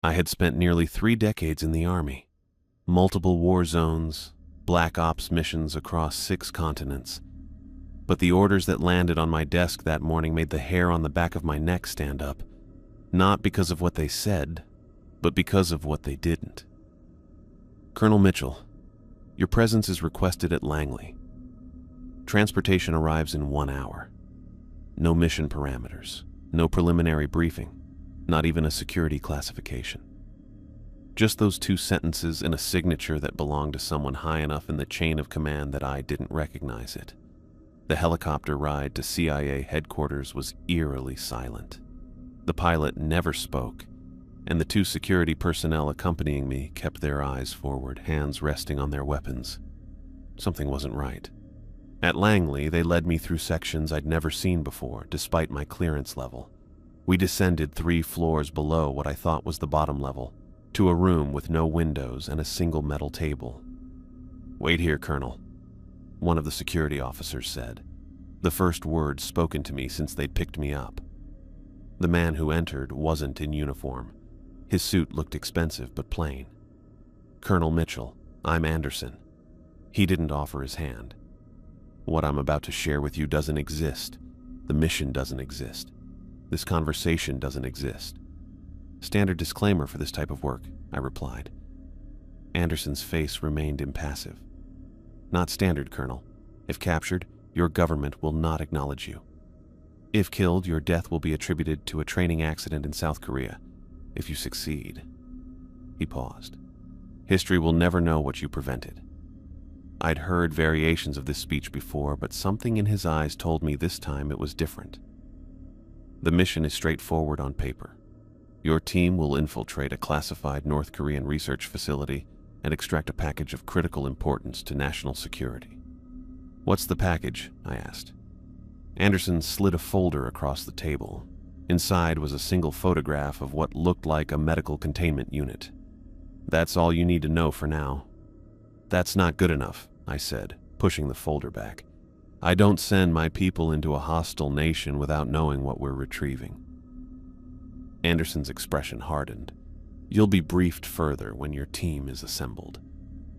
I had spent nearly 3 decades in the Army, multiple war zones, black ops missions across 6 continents. But the orders that landed on my desk that morning made the hair on the back of my neck stand up, not because of what they said, but because of what they didn't. Colonel Mitchell, your presence is requested at Langley. Transportation arrives in 1 hour. No mission parameters, no preliminary briefing, not even a security classification. Just those 2 sentences and a signature that belonged to someone high enough in the chain of command that I didn't recognize it. The helicopter ride to CIA headquarters was eerily silent. The pilot never spoke, and the 2 security personnel accompanying me kept their eyes forward, hands resting on their weapons. Something wasn't right. At Langley, they led me through sections I'd never seen before, despite my clearance level. We descended 3 floors below what I thought was the bottom level, to a room with no windows and a single metal table. "Wait here, Colonel," one of the security officers said, the first words spoken to me since they'd picked me up. The man who entered wasn't in uniform. His suit looked expensive but plain. "Colonel Mitchell, I'm Anderson." He didn't offer his hand. "What I'm about to share with you doesn't exist. The mission doesn't exist. This conversation doesn't exist. Standard disclaimer for this type of work," I replied. Anderson's face remained impassive. "Not standard, Colonel. If captured, your government will not acknowledge you. If killed, your death will be attributed to a training accident in South Korea. If you succeed..." He paused. "History will never know what you prevented." I'd heard variations of this speech before, but something in his eyes told me this time it was different. "The mission is straightforward on paper. Your team will infiltrate a classified North Korean research facility and extract a package of critical importance to national security." "What's the package?" I asked. Anderson slid a folder across the table. Inside was a single photograph of what looked like a medical containment unit. "That's all you need to know for now." "That's not good enough," I said, pushing the folder back. "I don't send my people into a hostile nation without knowing what we're retrieving." Anderson's expression hardened. "You'll be briefed further when your team is assembled.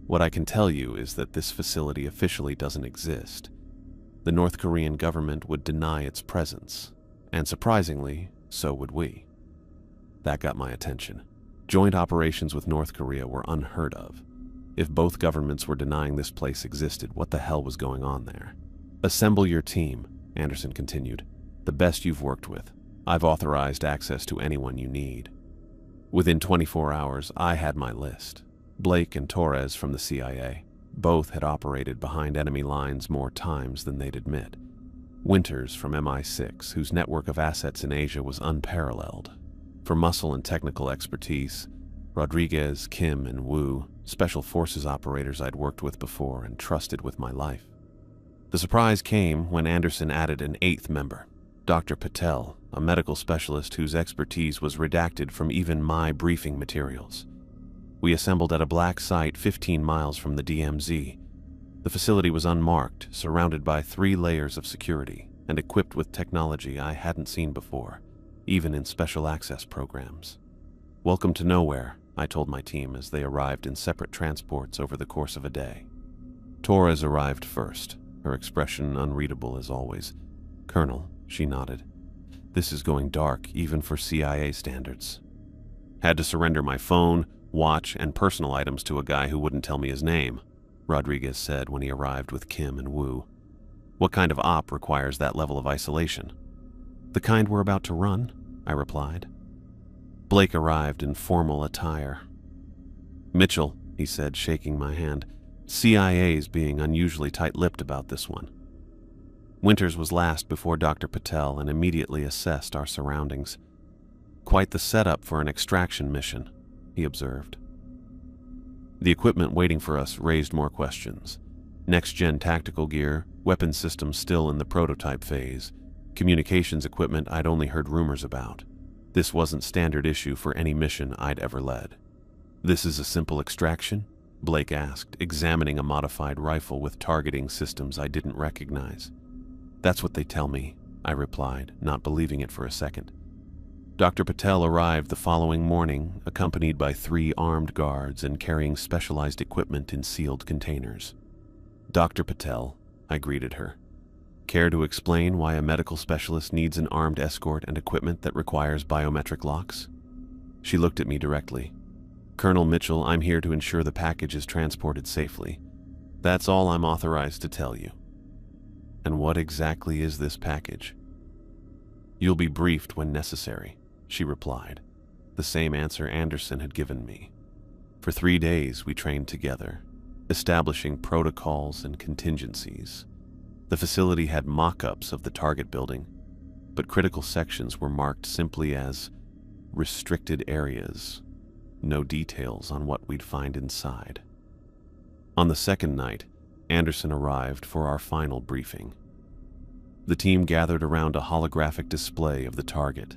What I can tell you is that this facility officially doesn't exist. The North Korean government would deny its presence, and surprisingly, so would we." That got my attention. Joint operations with North Korea were unheard of. If both governments were denying this place existed, what the hell was going on there? "Assemble your team," Anderson continued. "The best you've worked with. I've authorized access to anyone you need." Within 24 hours, I had my list. Blake and Torres from the CIA. Both had operated behind enemy lines more times than they'd admit. Winters from MI6, whose network of assets in Asia was unparalleled. For muscle and technical expertise, Rodriguez, Kim, and Wu, special forces operators I'd worked with before and trusted with my life. The surprise came when Anderson added an 8th member, Dr. Patel, a medical specialist whose expertise was redacted from even my briefing materials. We assembled at a black site 15 miles from the DMZ. The facility was unmarked, surrounded by 3 layers of security, and equipped with technology I hadn't seen before, even in special access programs. "Welcome to nowhere," I told my team as they arrived in separate transports over the course of a day. Torres arrived first, her expression unreadable as always. "Colonel," she nodded. "This is going dark even for CIA standards." "Had to surrender my phone, watch, and personal items to a guy who wouldn't tell me his name," Rodriguez said when he arrived with Kim and Wu. "What kind of op requires that level of isolation?" "The kind we're about to run," I replied. Blake arrived in formal attire. "Mitchell," he said, shaking my hand, "CIA's being unusually tight-lipped about this one." Winters was last before Dr. Patel and immediately assessed our surroundings. "Quite the setup for an extraction mission," he observed. The equipment waiting for us raised more questions. Next-gen tactical gear, weapons systems still in the prototype phase, communications equipment I'd only heard rumors about. This wasn't standard issue for any mission I'd ever led. "This is a simple extraction?" Blake asked, examining a modified rifle with targeting systems I didn't recognize. "That's what they tell me," I replied, not believing it for a second. Dr. Patel arrived the following morning, accompanied by 3 armed guards and carrying specialized equipment in sealed containers. "Dr. Patel," I greeted her. "Care to explain why a medical specialist needs an armed escort and equipment that requires biometric locks?" She looked at me directly. "Colonel Mitchell, I'm here to ensure the package is transported safely. That's all I'm authorized to tell you." "And what exactly is this package?" "You'll be briefed when necessary," she replied, the same answer Anderson had given me. For 3 days we trained together, establishing protocols and contingencies. The facility had mock-ups of the target building, but critical sections were marked simply as restricted areas, no details on what we'd find inside. On the second night, Anderson arrived for our final briefing. The team gathered around a holographic display of the target.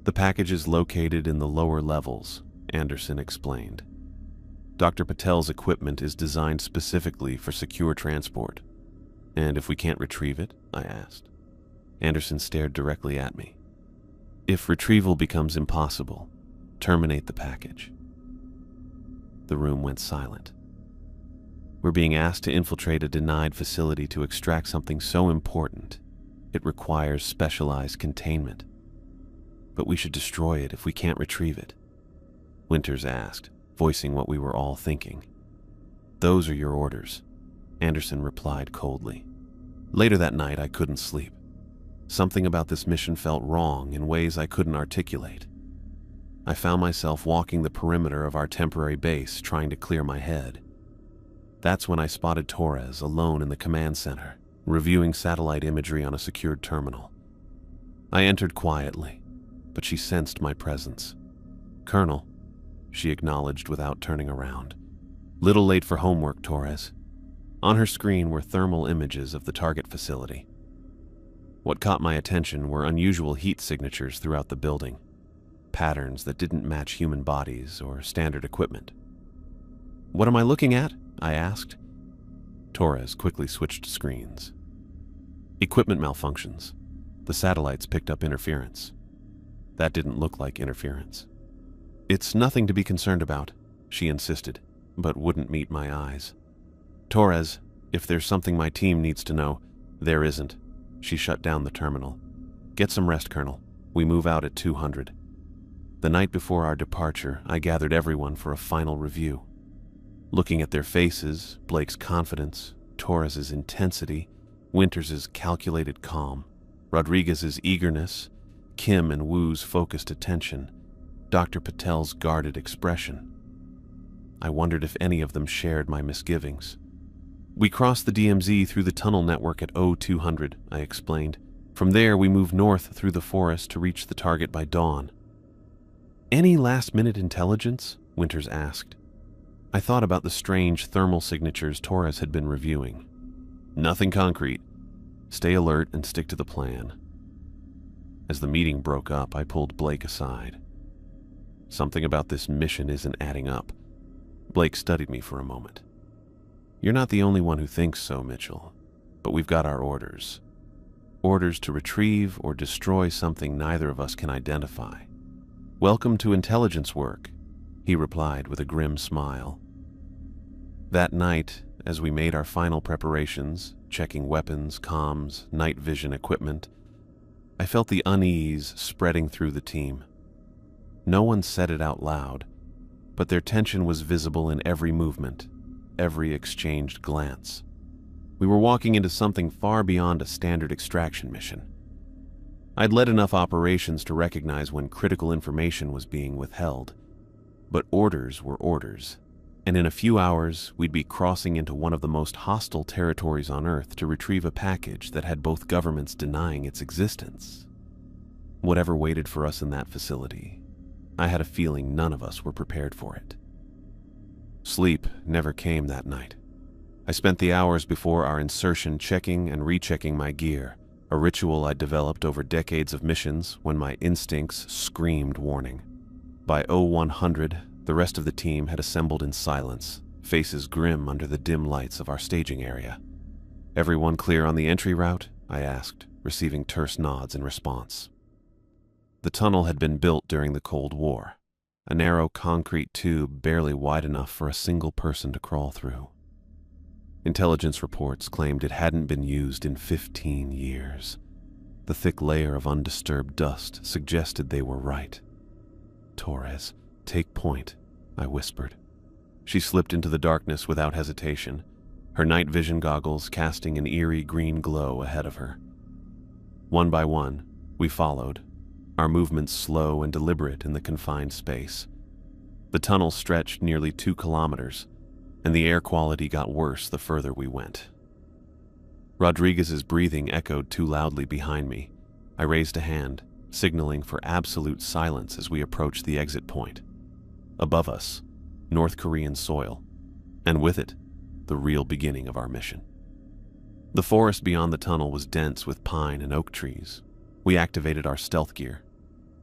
"The package is located in the lower levels," Anderson explained. "Dr. Patel's equipment is designed specifically for secure transport." "And if we can't retrieve it?" I asked. Anderson stared directly at me. "If retrieval becomes impossible, terminate the package." The room went silent. We're being asked to infiltrate a denied facility to extract something so important. It requires specialized containment. But we should destroy it if we can't retrieve it, Winters asked, voicing what we were all thinking. "Those are your orders," Anderson replied coldly. Later that night, I couldn't sleep. Something about this mission felt wrong in ways I couldn't articulate. I found myself walking the perimeter of our temporary base, trying to clear my head. That's when I spotted Torres alone in the command center, reviewing satellite imagery on a secured terminal. I entered quietly, but she sensed my presence. "Colonel," she acknowledged without turning around. "Little late for homework, Torres." On her screen were thermal images of the target facility. What caught my attention were unusual heat signatures throughout the building, patterns that didn't match human bodies or standard equipment. "What am I looking at?" I asked. Torres quickly switched screens. "Equipment malfunctions. The satellites picked up interference." That didn't look like interference. "It's nothing to be concerned about," she insisted, but wouldn't meet my eyes. "Torres, if there's something my team needs to know, there isn't." She shut down the terminal. "Get some rest, Colonel. We move out at 200. The night before our departure, I gathered everyone for a final review. Looking at their faces, Blake's confidence, Torres's intensity, Winters's calculated calm, Rodriguez's eagerness, Kim and Wu's focused attention, Dr. Patel's guarded expression. I wondered if any of them shared my misgivings. "We crossed the DMZ through the tunnel network at 0200, I explained. "From there, we move north through the forest to reach the target by dawn." "Any last-minute intelligence?" Winters asked. I thought about the strange thermal signatures Torres had been reviewing. "Nothing concrete. Stay alert and stick to the plan." As the meeting broke up, I pulled Blake aside. "Something about this mission isn't adding up." Blake studied me for a moment. "You're not the only one who thinks so, Mitchell, but we've got our orders. Orders to retrieve or destroy something neither of us can identify. Welcome to intelligence work," he replied with a grim smile. That night, as we made our final preparations, checking weapons, comms, night vision equipment, I felt the unease spreading through the team. No one said it out loud, but their tension was visible in every movement, every exchanged glance. We were walking into something far beyond a standard extraction mission. I'd led enough operations to recognize when critical information was being withheld, but orders were orders, and in a few hours we'd be crossing into one of the most hostile territories on Earth to retrieve a package that had both governments denying its existence. Whatever waited for us in that facility, I had a feeling none of us were prepared for it. Sleep never came that night. I spent the hours before our insertion checking and rechecking my gear, a ritual I'd developed over decades of missions when my instincts screamed warning. By 0100, the rest of the team had assembled in silence, faces grim under the dim lights of our staging area. "Everyone clear on the entry route?" I asked, receiving terse nods in response. The tunnel had been built during the Cold War, a narrow concrete tube barely wide enough for a single person to crawl through. Intelligence reports claimed it hadn't been used in 15 years. The thick layer of undisturbed dust suggested they were right. "Torres, take point," I whispered. She slipped into the darkness without hesitation, her night vision goggles casting an eerie green glow ahead of her. One by one, we followed, our movements slow and deliberate in the confined space. The tunnel stretched nearly 2 kilometers, and the air quality got worse the further we went. Rodriguez's breathing echoed too loudly behind me. I raised a hand, signaling for absolute silence as we approached the exit point. Above us, North Korean soil, and with it, the real beginning of our mission. The forest beyond the tunnel was dense with pine and oak trees. We activated our stealth gear,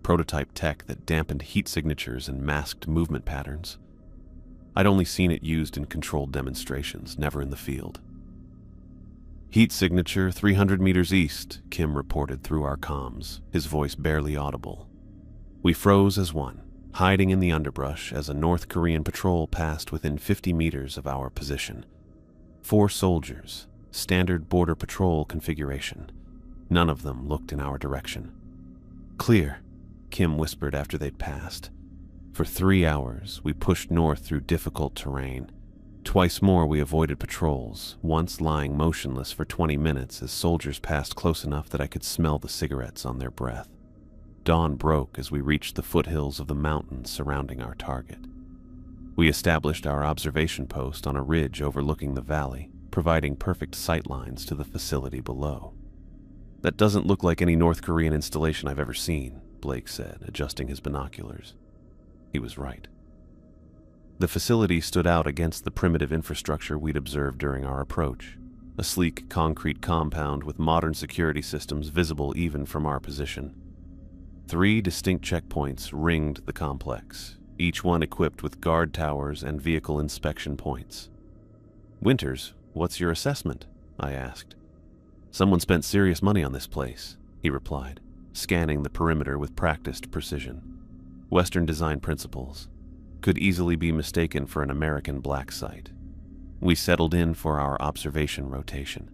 prototype tech that dampened heat signatures and masked movement patterns. I'd only seen it used in controlled demonstrations, never in the field. "Heat signature 300 meters east," Kim reported through our comms, his voice barely audible. We froze as one, hiding in the underbrush as a North Korean patrol passed within 50 meters of our position. 4 soldiers, standard border patrol configuration. None of them looked in our direction. "Clear," Kim whispered after they'd passed. For 3 hours, we pushed north through difficult terrain. Twice more we avoided patrols, once lying motionless for 20 minutes as soldiers passed close enough that I could smell the cigarettes on their breath. Dawn broke as we reached the foothills of the mountains surrounding our target. We established our observation post on a ridge overlooking the valley, providing perfect sight lines to the facility below. "That doesn't look like any North Korean installation I've ever seen," Blake said, adjusting his binoculars. He was right. The facility stood out against the primitive infrastructure we'd observed during our approach, a sleek concrete compound with modern security systems visible even from our position. 3 distinct checkpoints ringed the complex, each one equipped with guard towers and vehicle inspection points. "Winters, what's your assessment?" I asked. "Someone spent serious money on this place," he replied, scanning the perimeter with practiced precision. "Western design principles. Could easily be mistaken for an American black site." We settled in for our observation rotation.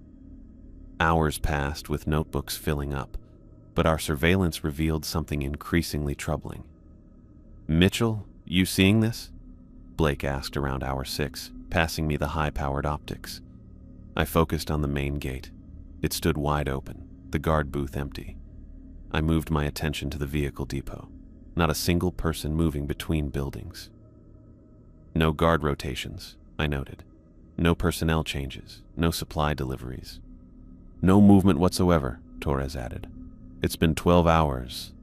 Hours passed with notebooks filling up, but our surveillance revealed something increasingly troubling. "Mitchell, you seeing this?" Blake asked around hour 6, passing me the high-powered optics. I focused on the main gate. It stood wide open, the guard booth empty. I moved my attention to the vehicle depot. Not a single person moving between buildings. "No guard rotations," I noted. "No personnel changes, no supply deliveries." "No movement whatsoever," Torres added. "It's been 12 hours.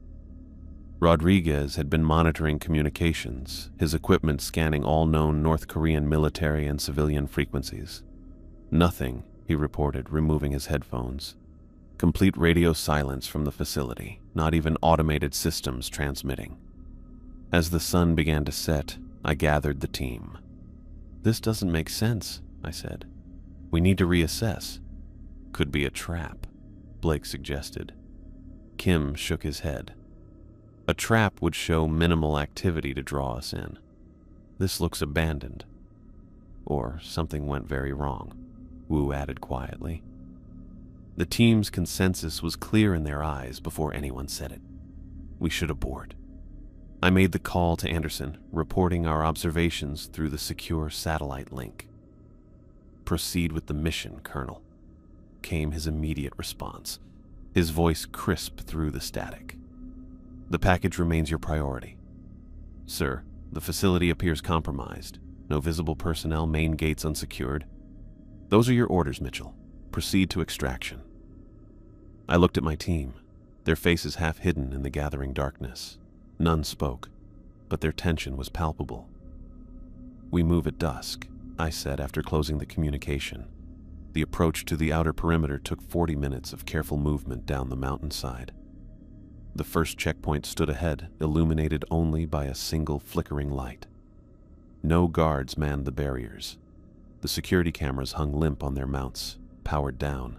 Rodriguez had been monitoring communications, his equipment scanning all known North Korean military and civilian frequencies. "Nothing," he reported, removing his headphones. "Complete radio silence from the facility, not even automated systems transmitting." As the sun began to set, I gathered the team. "This doesn't make sense," I said. "We need to reassess." "Could be a trap," Blake suggested. Kim shook his head. "A trap would show minimal activity to draw us in. This looks abandoned. Or something went very wrong," Wu added quietly. The team's consensus was clear in their eyes before anyone said it. We should abort. I made the call to Anderson, reporting our observations through the secure satellite link. "Proceed with the mission, Colonel," came his immediate response, his voice crisp through the static. "The package remains your priority." "Sir, the facility appears compromised. No visible personnel, main gates unsecured." "Those are your orders, Mitchell. Proceed to extraction." I looked at my team, their faces half hidden in the gathering darkness. None spoke, but their tension was palpable. "We move at dusk," I said after closing the communication. The approach to the outer perimeter took 40 minutes of careful movement down the mountainside. The first checkpoint stood ahead, illuminated only by a single flickering light. No guards manned the barriers. The security cameras hung limp on their mounts, powered down.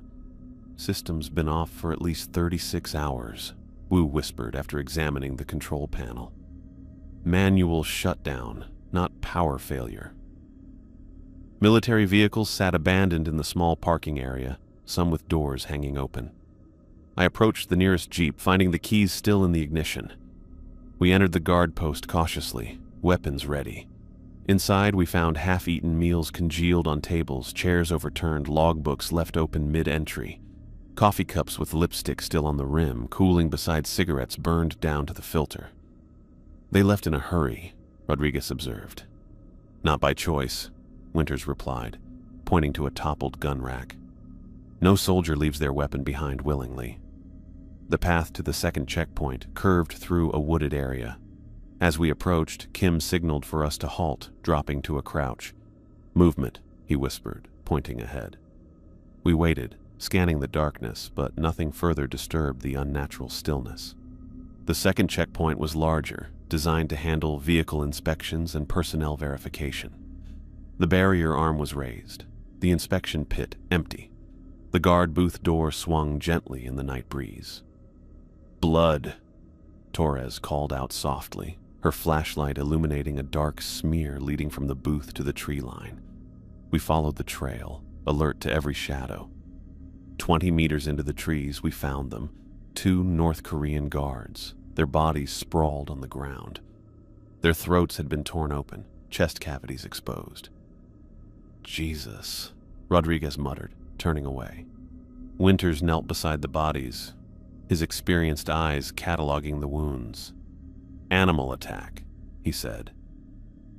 Systems been off for at least 36 hours, Wu whispered after examining the control panel. Manual shutdown, not power failure. Military vehicles sat abandoned in the small parking area, some with doors hanging open. I approached the nearest jeep, finding the keys still in the ignition. We entered the guard post cautiously, weapons ready. Inside, we found half-eaten meals congealed on tables, chairs overturned, logbooks left open mid-entry, coffee cups with lipstick still on the rim, cooling beside cigarettes burned down to the filter. They left in a hurry, Rodriguez observed. Not by choice, Winters replied, pointing to a toppled gun rack. No soldier leaves their weapon behind willingly. The path to the second checkpoint curved through a wooded area. As we approached, Kim signaled for us to halt, dropping to a crouch. Movement, he whispered, pointing ahead. We waited, scanning the darkness, but nothing further disturbed the unnatural stillness. The second checkpoint was larger, designed to handle vehicle inspections and personnel verification. The barrier arm was raised, the inspection pit empty. The guard booth door swung gently in the night breeze. Blood, Torres called out softly, her flashlight illuminating a dark smear leading from the booth to the tree line. We followed the trail, alert to every shadow. 20 meters into the trees, we found them, 2 North Korean guards, their bodies sprawled on the ground. Their throats had been torn open, chest cavities exposed. Jesus, Rodriguez muttered, turning away. Winters knelt beside the bodies, his experienced eyes cataloging the wounds. Animal attack, he said,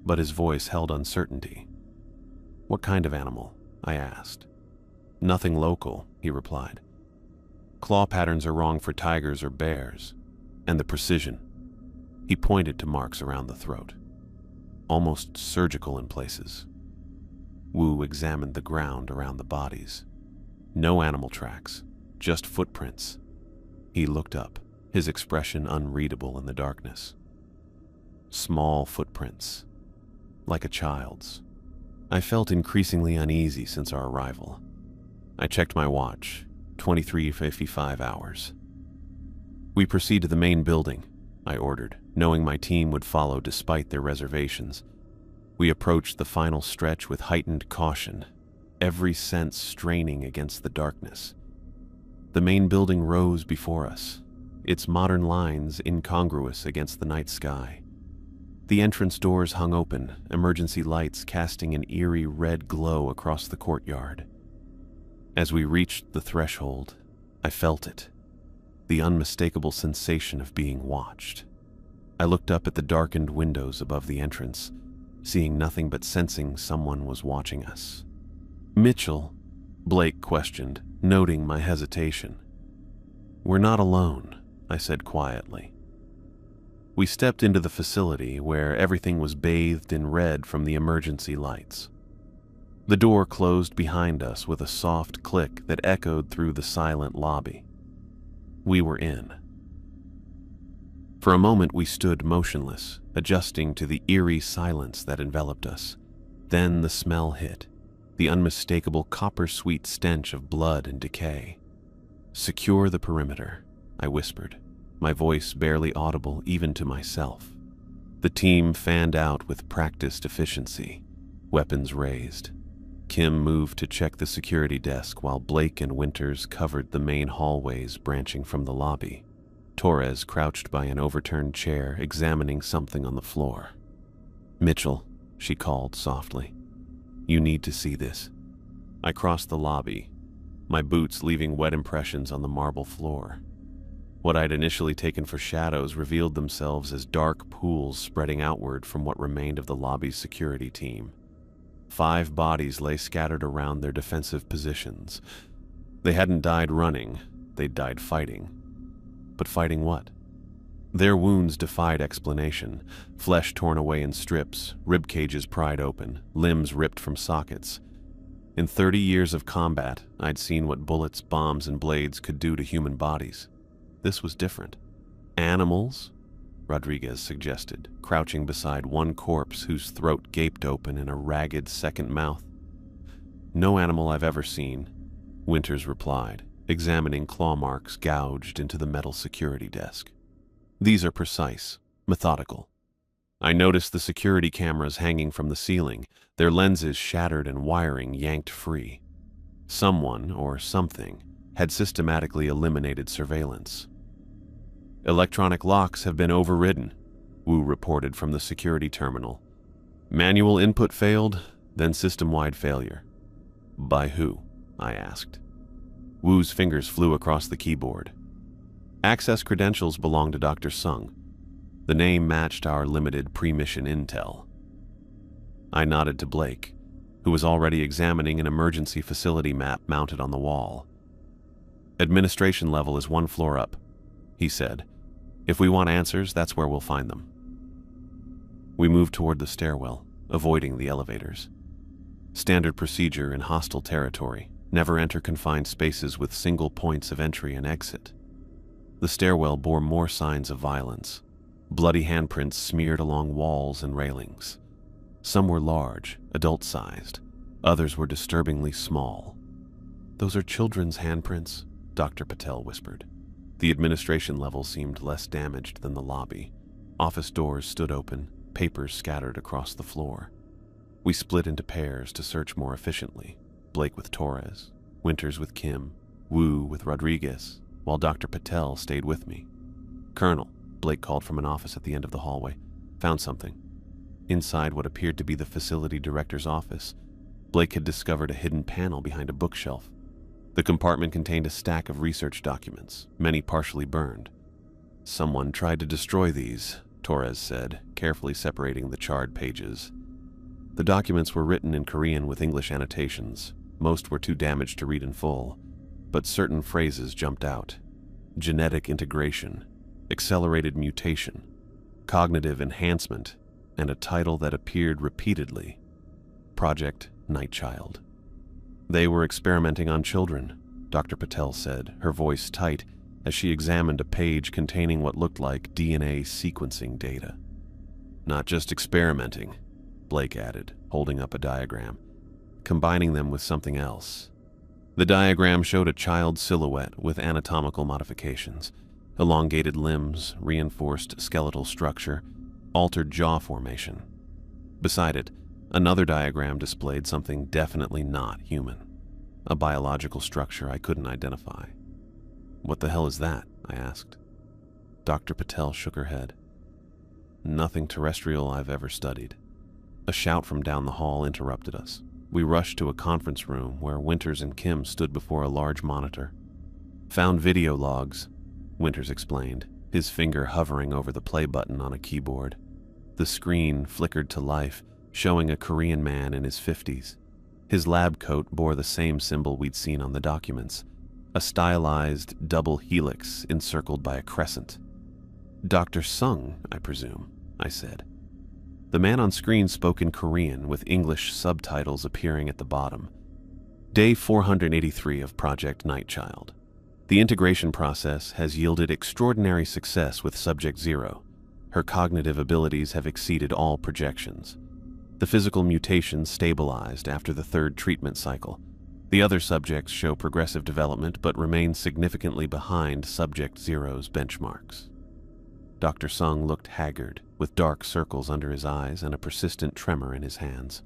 but his voice held uncertainty. What kind of animal? I asked. Nothing local, he replied. Claw patterns are wrong for tigers or bears, and the precision. He pointed to marks around the throat, almost surgical in places. Wu examined the ground around the bodies. No animal tracks, just footprints. He looked up, his expression unreadable in the darkness. Small footprints, like a child's. I felt increasingly uneasy since our arrival. I checked my watch, 23:55 hours. We proceed to the main building, I ordered, knowing my team would follow despite their reservations. We approached the final stretch with heightened caution, every sense straining against the darkness. The main building rose before us, its modern lines incongruous against the night sky. The entrance doors hung open, emergency lights casting an eerie red glow across the courtyard. As we reached the threshold, I felt it, the unmistakable sensation of being watched. I looked up at the darkened windows above the entrance, seeing nothing but sensing someone was watching us. Mitchell, Blake questioned, noting my hesitation. We're not alone, I said quietly. We stepped into the facility where everything was bathed in red from the emergency lights. The door closed behind us with a soft click that echoed through the silent lobby. We were in. For a moment we stood motionless, adjusting to the eerie silence that enveloped us. Then the smell hit, the unmistakable copper-sweet stench of blood and decay. Secure the perimeter, I whispered, my voice barely audible even to myself. The team fanned out with practiced efficiency, weapons raised. Kim moved to check the security desk while Blake and Winters covered the main hallways branching from the lobby. Torres crouched by an overturned chair, examining something on the floor. Mitchell, she called softly. You need to see this. I crossed the lobby, my boots leaving wet impressions on the marble floor. What I'd initially taken for shadows revealed themselves as dark pools spreading outward from what remained of the lobby's security team. 5 bodies lay scattered around their defensive positions. They hadn't died running, they'd died fighting. But fighting what? Their wounds defied explanation, flesh torn away in strips, rib cages pried open, limbs ripped from sockets. In 30 years of combat, I'd seen what bullets, bombs, and blades could do to human bodies. This was different. Animals? Rodriguez suggested, crouching beside one corpse whose throat gaped open in a ragged second mouth. No animal I've ever seen, Winters replied, examining claw marks gouged into the metal security desk. These are precise, methodical. I noticed the security cameras hanging from the ceiling, their lenses shattered and wiring yanked free. Someone, or something, had systematically eliminated surveillance. Electronic locks have been overridden, Wu reported from the security terminal. Manual input failed, then system-wide failure. By who? I asked. Wu's fingers flew across the keyboard. Access credentials belong to Dr. Sung. The name matched our limited pre-mission intel. I nodded to Blake, who was already examining an emergency facility map mounted on the wall. Administration level is 1 floor up, he said. If we want answers, that's where we'll find them. We moved toward the stairwell, avoiding the elevators. Standard procedure in hostile territory: never enter confined spaces with single points of entry and exit. The stairwell bore more signs of violence. Bloody handprints smeared along walls and railings. Some were large, adult-sized. Others were disturbingly small. "Those are children's handprints," Dr. Patel whispered. The administration level seemed less damaged than the lobby. Office doors stood open, papers scattered across the floor. We split into pairs to search more efficiently. Blake with Torres, Winters with Kim, Wu with Rodriguez, while Dr. Patel stayed with me. "Colonel," Blake called from an office at the end of the hallway, "found something." Inside what appeared to be the facility director's office, Blake had discovered a hidden panel behind a bookshelf. The compartment contained a stack of research documents, many partially burned. "Someone tried to destroy these," Torres said, carefully separating the charred pages. The documents were written in Korean with English annotations. Most were too damaged to read in full, but certain phrases jumped out. Genetic integration, accelerated mutation, cognitive enhancement, and a title that appeared repeatedly: Project Nightchild. "They were experimenting on children," Dr. Patel said, her voice tight as she examined a page containing what looked like DNA sequencing data. "Not just experimenting," Blake added, holding up a diagram, "combining them with something else." The diagram showed a child's silhouette with anatomical modifications: elongated limbs, reinforced skeletal structure, altered jaw formation. Beside it, another diagram displayed something definitely not human, a biological structure I couldn't identify. "What the hell is that?" I asked. Dr. Patel shook her head. "Nothing terrestrial I've ever studied." A shout from down the hall interrupted us. We rushed to a conference room where Winters and Kim stood before a large monitor. "Found video logs," Winters explained, his finger hovering over the play button on a keyboard. The screen flickered to life, showing a Korean man in his 50s. His lab coat bore the same symbol we'd seen on the documents, a stylized double helix encircled by a crescent. "Dr. Sung, I presume," I said. The man on screen spoke in Korean with English subtitles appearing at the bottom. "Day 483 of Project Nightchild. The integration process has yielded extraordinary success with Subject 0. Her cognitive abilities have exceeded all projections. The physical mutations stabilized after the 3rd treatment cycle. The other subjects show progressive development but remain significantly behind Subject 0's benchmarks." Dr. Sung looked haggard, with dark circles under his eyes and a persistent tremor in his hands.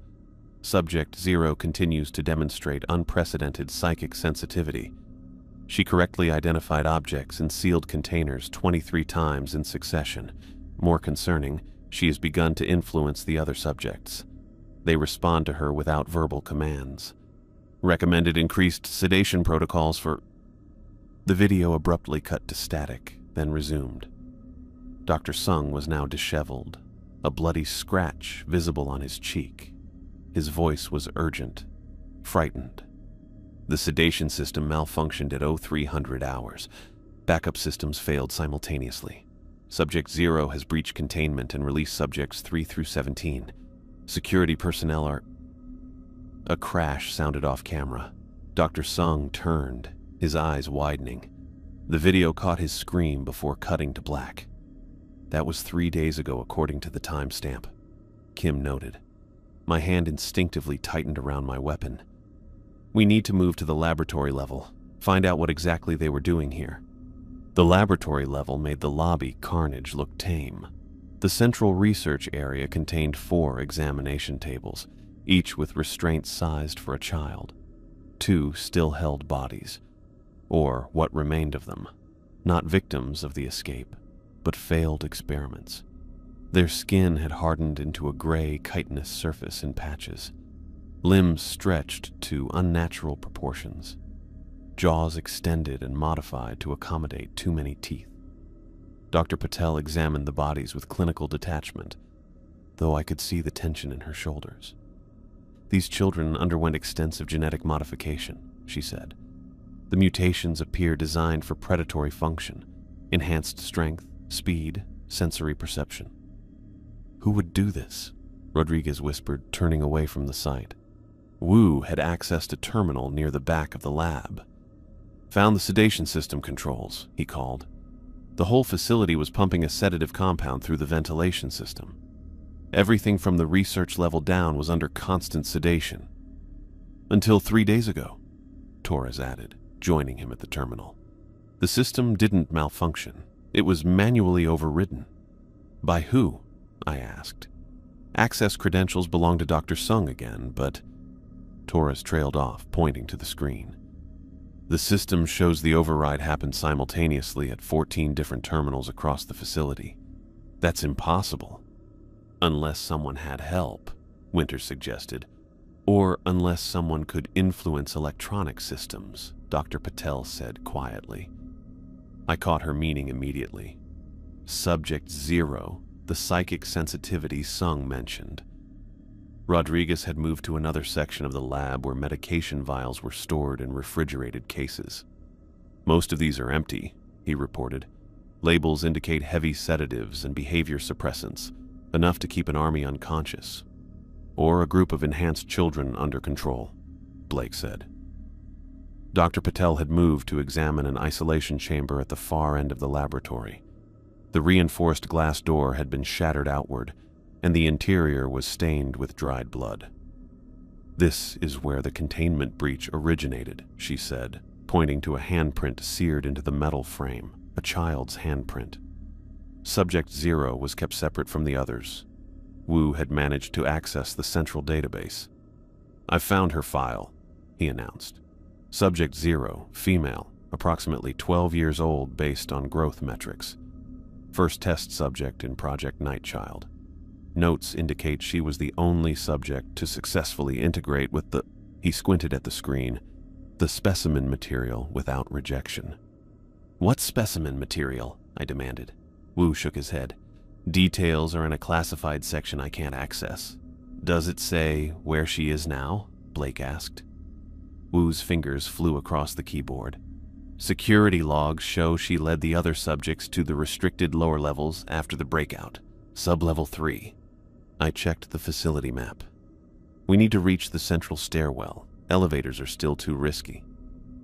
Subject 0 continues to demonstrate unprecedented psychic sensitivity. She correctly identified objects in sealed containers 23 times in succession. More concerning, she has begun to influence the other subjects. They respond to her without verbal commands. Recommended increased sedation protocols for... The video abruptly cut to static, then resumed. Dr. Sung was now disheveled, a bloody scratch visible on his cheek. His voice was urgent, frightened. The sedation system malfunctioned at 0300 hours. Backup systems failed simultaneously. Subject 0 has breached containment and released subjects 3 through 17. Security personnel are... A crash sounded off camera. Dr. Sung turned, his eyes widening. The video caught his scream before cutting to black. That was 3 days ago, according to the timestamp, Kim noted. My hand instinctively tightened around my weapon. "We need to move to the laboratory level," find out what exactly they were doing here. The laboratory level made the lobby carnage look tame. The central research area contained 4 examination tables, each with restraints sized for a child. 2 still held bodies, or what remained of them, not victims of the escape, but failed experiments. Their skin had hardened into a gray, chitinous surface in patches, limbs stretched to unnatural proportions, jaws extended and modified to accommodate too many teeth. Dr. Patel examined the bodies with clinical detachment, though I could see the tension in her shoulders. These children underwent extensive genetic modification, she said. The mutations appear designed for predatory function, enhanced strength, speed, sensory perception. Who would do this? Rodriguez whispered, turning away from the site. Wu had accessed a terminal near the back of the lab. Found the sedation system controls, he called. The whole facility was pumping a sedative compound through the ventilation system. Everything from the research level down was under constant sedation. Until 3 days ago, Torres added, joining him at the terminal. The system didn't malfunction. It was manually overridden. By who? I asked. Access credentials belong to Dr. Sung again, but... Torres trailed off, pointing to the screen. The system shows the override happened simultaneously at 14 different terminals across the facility. That's impossible. Unless someone had help, Winters suggested. Or unless someone could influence electronic systems, Dr. Patel said quietly. I caught her meaning immediately. Subject 0, the psychic sensitivity Sung mentioned. Rodriguez had moved to another section of the lab where medication vials were stored in refrigerated cases. Most of these are empty, he reported. Labels indicate heavy sedatives and behavior suppressants, enough to keep an army unconscious. Or a group of enhanced children under control, Blake said. Dr. Patel had moved to examine an isolation chamber at the far end of the laboratory. The reinforced glass door had been shattered outward, and the interior was stained with dried blood. This is where the containment breach originated, she said, pointing to a handprint seared into the metal frame, a child's handprint. Subject 0 was kept separate from the others. Wu had managed to access the central database. "I've found her file," he announced. Subject 0, female, approximately 12 years old based on growth metrics. First test subject in Project Nightchild. Notes indicate she was the only subject to successfully integrate with the, he squinted at the screen, the specimen material without rejection. "What specimen material?" I demanded. Wu shook his head. "Details are in a classified section I can't access." "Does it say where she is now?" Blake asked. Wu's fingers flew across the keyboard. "Security logs show she led the other subjects to the restricted lower levels after the breakout. Sub-level 3. I checked the facility map. "We need to reach the central stairwell. Elevators are still too risky.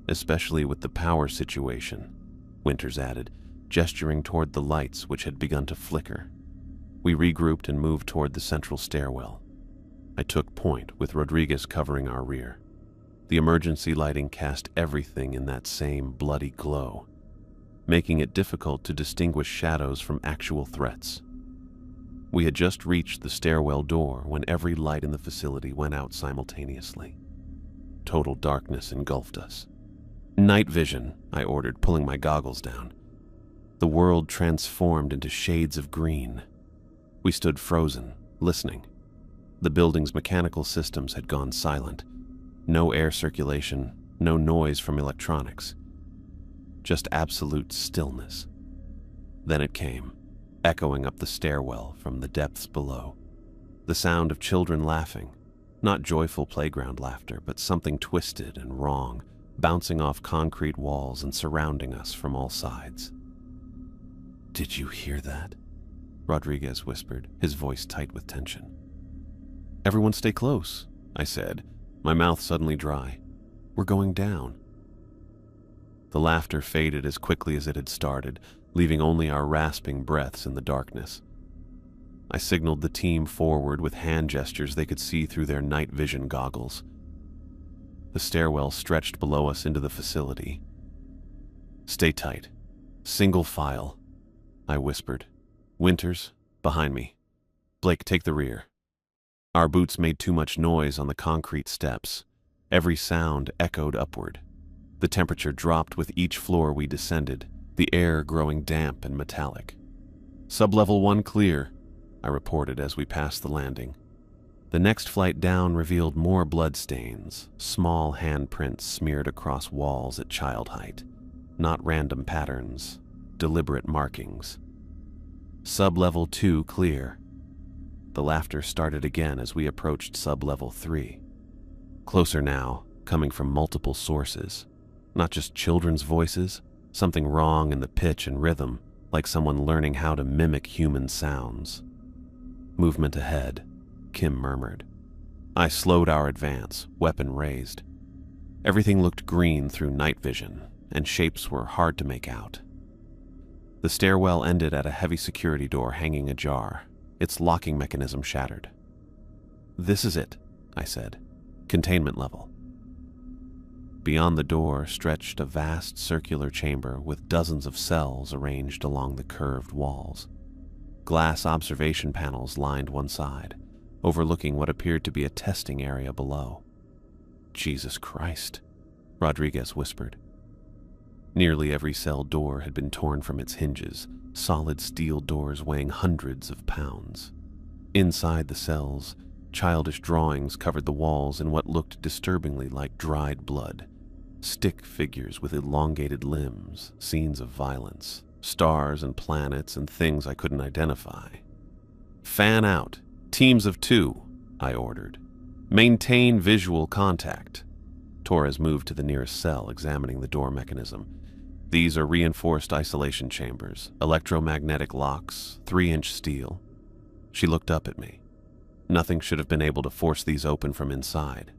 Especially with the power situation," Winters added, gesturing toward the lights which had begun to flicker. We regrouped and moved toward the central stairwell. I took point with Rodriguez covering our rear. The emergency lighting cast everything in that same bloody glow, making it difficult to distinguish shadows from actual threats. We had just reached the stairwell door when every light in the facility went out simultaneously. Total darkness engulfed us. "Night vision," I ordered, pulling my goggles down. The world transformed into shades of green. We stood frozen, listening. The building's mechanical systems had gone silent. No air circulation, no noise from electronics. Just absolute stillness. Then it came, echoing up the stairwell from the depths below. The sound of children laughing, not joyful playground laughter, but something twisted and wrong, bouncing off concrete walls and surrounding us from all sides. "Did you hear that?" Rodriguez whispered, his voice tight with tension. "Everyone stay close," I said, my mouth suddenly dry. "We're going down." The laughter faded as quickly as it had started, leaving only our rasping breaths in the darkness. I signaled the team forward with hand gestures they could see through their night vision goggles. The stairwell stretched below us into the facility. "Stay tight. Single file," I whispered. "Winters, behind me. Blake, take the rear." Our boots made too much noise on the concrete steps. Every sound echoed upward. The temperature dropped with each floor we descended, the air growing damp and metallic. "Sublevel 1 clear," I reported as we passed the landing. The next flight down revealed more bloodstains, small handprints smeared across walls at child height. Not random patterns, deliberate markings. "Sublevel 2 clear." The laughter started again as we approached sublevel 3. Closer now, coming from multiple sources. Not just children's voices, something wrong in the pitch and rhythm, like someone learning how to mimic human sounds. "Movement ahead," Kim murmured. I slowed our advance, weapon raised. Everything looked green through night vision, and shapes were hard to make out. The stairwell ended at a heavy security door hanging ajar, its locking mechanism shattered. "This is it," I said. "Containment level." Beyond the door stretched a vast circular chamber with dozens of cells arranged along the curved walls. Glass observation panels lined one side, overlooking what appeared to be a testing area below. "Jesus Christ," Rodriguez whispered. Nearly every cell door had been torn from its hinges, solid steel doors weighing hundreds of pounds. Inside the cells, childish drawings covered the walls in what looked disturbingly like dried blood. Stick figures with elongated limbs, scenes of violence, stars and planets and things I couldn't identify. "Fan out. Teams of 2, I ordered. "Maintain visual contact." Torres moved to the nearest cell, examining the door mechanism. "These are reinforced isolation chambers, electromagnetic locks, 3-inch steel." She looked up at me. Nothing should have been able to force these open from inside.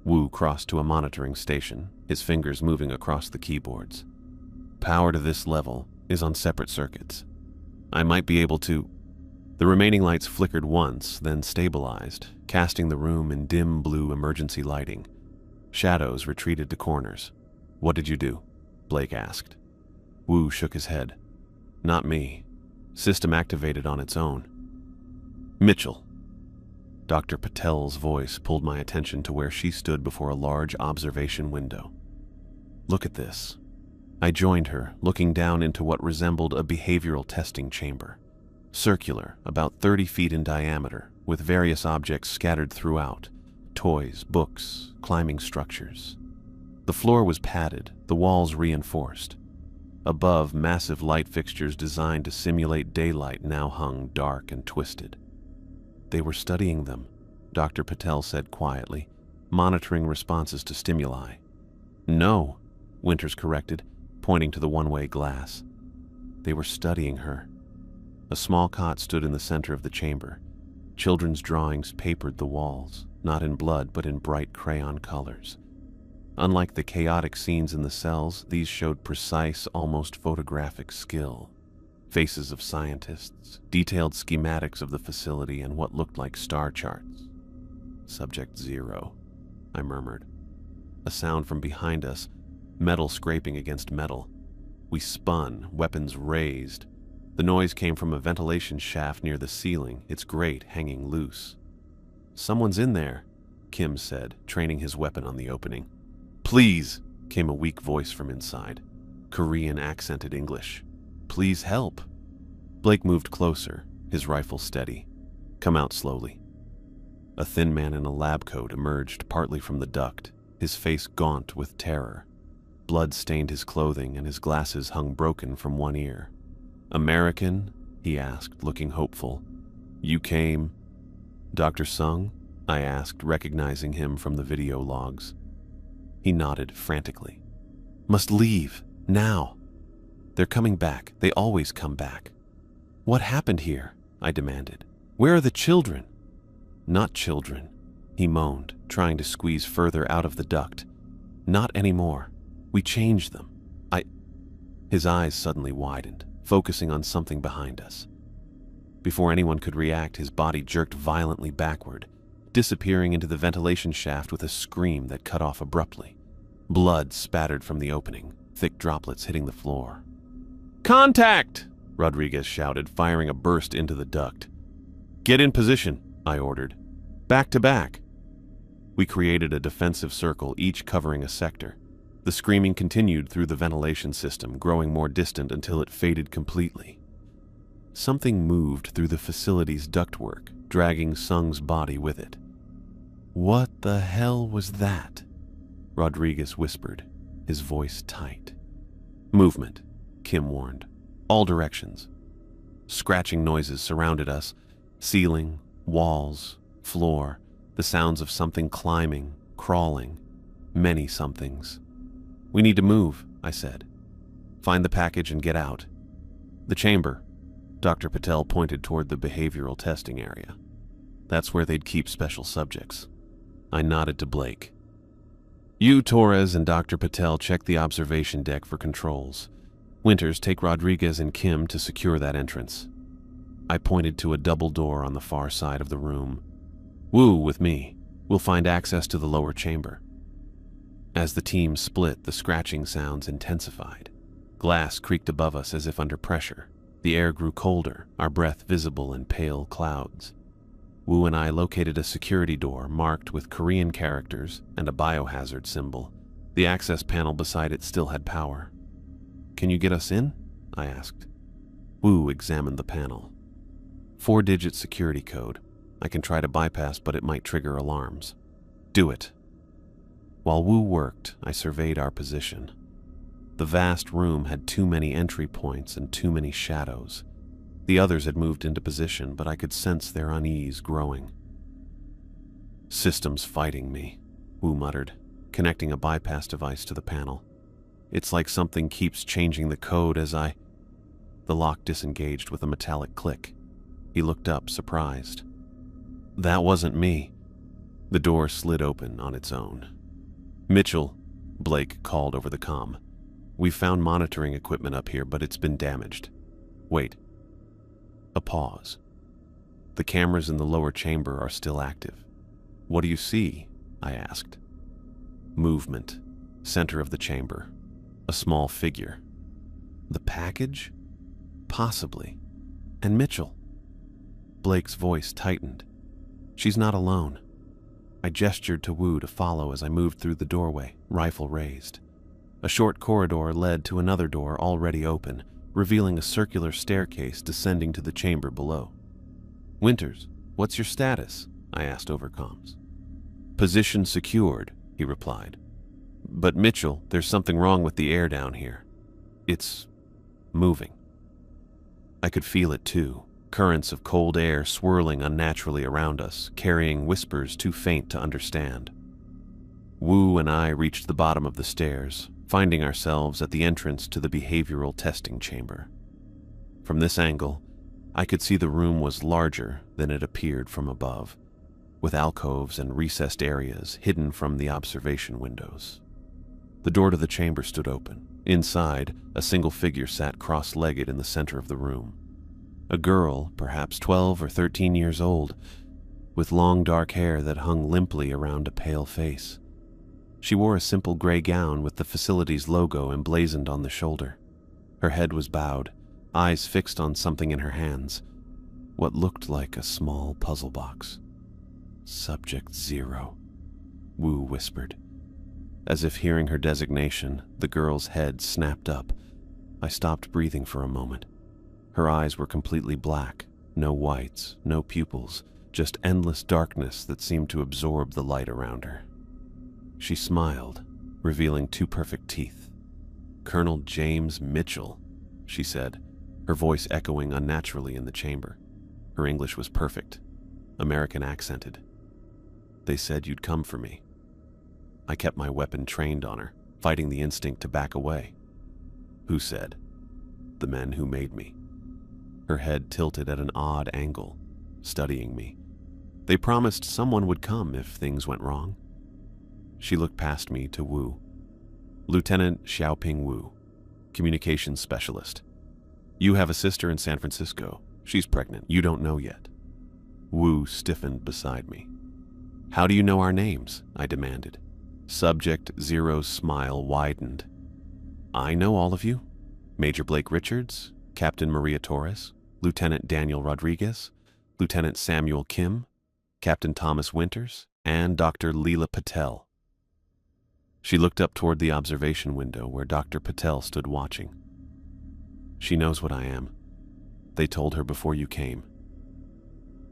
Wu crossed to a monitoring station, his fingers moving across the keyboards. "Power to this level is on separate circuits. I might be able to..." The remaining lights flickered once, then stabilized, casting the room in dim blue emergency lighting. Shadows retreated to corners. "What did you do?" Blake asked. Wu shook his head. "Not me. System activated on its own." "Mitchell." Dr. Patel's voice pulled my attention to where she stood before a large observation window. "Look at this." I joined her, looking down into what resembled a behavioral testing chamber. Circular, about 30 feet in diameter, with various objects scattered throughout. Toys, books, climbing structures. The floor was padded, the walls reinforced. Above, massive light fixtures designed to simulate daylight now hung dark and twisted. "They were studying them," Dr. Patel said quietly, "monitoring responses to stimuli." "No," Winters corrected, pointing to the one-way glass. "They were studying her." A small cot stood in the center of the chamber. Children's drawings papered the walls, not in blood but in bright crayon colors. Unlike the chaotic scenes in the cells, these showed precise, almost photographic skill. Faces of scientists, detailed schematics of the facility, and what looked like star charts. "Subject 0, I murmured. A sound from behind us, metal scraping against metal. We spun, weapons raised. The noise came from a ventilation shaft near the ceiling, its grate hanging loose. "Someone's in there," Kim said, training his weapon on the opening. "Please," came a weak voice from inside. Korean accented English. "Please help." Blake moved closer, his rifle steady. "Come out slowly." A thin man in a lab coat emerged partly from the duct, his face gaunt with terror. Blood stained his clothing and his glasses hung broken from one ear. "American?" he asked, looking hopeful. "You came..." "Dr. Sung?" I asked, recognizing him from the video logs. He nodded frantically. "Must leave, now. They're coming back. They always come back." "What happened here?" I demanded. "Where are the children?" "Not children," he moaned, trying to squeeze further out of the duct. "Not anymore. We changed them. His eyes suddenly widened, focusing on something behind us. Before anyone could react, his body jerked violently backward. disappearing into the ventilation shaft with a scream that cut off abruptly. Blood spattered from the opening, thick droplets hitting the floor. "Contact!" Rodriguez shouted, firing a burst into the duct. "Get in position," I ordered. "Back to back." We created a defensive circle, each covering a sector. The screaming continued through the ventilation system, growing more distant until it faded completely. Something moved through the facility's ductwork, dragging Sung's body with it. "What the hell was that?" Rodriguez whispered, his voice tight. "Movement," Kim warned. "All directions." Scratching noises surrounded us. Ceiling, walls, floor, the sounds of something climbing, crawling. Many somethings. "We need to move," I said. "Find the package and get out." "The chamber." Dr. Patel pointed toward the behavioral testing area. "That's where they'd keep special subjects." I nodded to Blake. "You, Torres, and Dr. Patel check the observation deck for controls. Winters, take Rodriguez and Kim to secure that entrance." I pointed to a double door on the far side of the room. "Wu with me. We'll find access to the lower chamber." As the team split, the scratching sounds intensified. Glass creaked above us as if under pressure. The air grew colder, our breath visible in pale clouds. Wu and I located a security door marked with Korean characters and a biohazard symbol. The access panel beside it still had power. "Can you get us in?" I asked. Wu examined the panel. 4-digit security code. I can try to bypass, but it might trigger alarms. "Do it." While Wu worked, I surveyed our position. The vast room had too many entry points and too many shadows. The others had moved into position, but I could sense their unease growing. "System's fighting me," Wu muttered, connecting a bypass device to the panel. "It's like something keeps changing the code as I—" The lock disengaged with a metallic click. He looked up, surprised. "That wasn't me." The door slid open on its own. "Mitchell," Blake called over the comm. "We found monitoring equipment up here, but it's been damaged. Wait." A pause. "The cameras in the lower chamber are still active." "What do you see?" I asked. Movement. Center of the chamber. A small figure. The package? Possibly. And Mitchell. Blake's voice tightened. "She's not alone." I gestured to Wu to follow as I moved through the doorway, rifle raised. A short corridor led to another door already open, revealing a circular staircase descending to the chamber below. "Winters, what's your status?" I asked over comms. "Position secured," he replied. "But Mitchell, there's something wrong with the air down here. It's moving." I could feel it too, currents of cold air swirling unnaturally around us, carrying whispers too faint to understand. Wu and I reached the bottom of the stairs, finding ourselves at the entrance to the behavioral testing chamber. From this angle, I could see the room was larger than it appeared from above, with alcoves and recessed areas hidden from the observation windows. The door to the chamber stood open. Inside, a single figure sat cross-legged in the center of the room. A girl, perhaps 12 or 13 years old, with long dark hair that hung limply around a pale face. She wore a simple gray gown with the facility's logo emblazoned on the shoulder. Her head was bowed, eyes fixed on something in her hands, what looked like a small puzzle box. "Subject 0, Wu whispered. As if hearing her designation, the girl's head snapped up. I stopped breathing for a moment. Her eyes were completely black, no whites, no pupils, just endless darkness that seemed to absorb the light around her. She smiled, revealing 2 perfect teeth. "Colonel James Mitchell," she said, her voice echoing unnaturally in the chamber. Her English was perfect, American accented. "They said you'd come for me." I kept my weapon trained on her, fighting the instinct to back away. "Who said?" "The men who made me." Her head tilted at an odd angle, studying me. "They promised someone would come if things went wrong." She looked past me to Wu. "Lieutenant Xiaoping Wu, communications specialist. You have a sister in San Francisco. She's pregnant. You don't know yet." Wu stiffened beside me. How do you know our names? I demanded. Subject Zero's smile widened. I know all of you. Major Blake Richards, Captain Maria Torres, Lieutenant Daniel Rodriguez, Lieutenant Samuel Kim, Captain Thomas Winters, and Dr. Leela Patel. She looked up toward the observation window where Dr. Patel stood watching. She knows what I am. They told her before you came.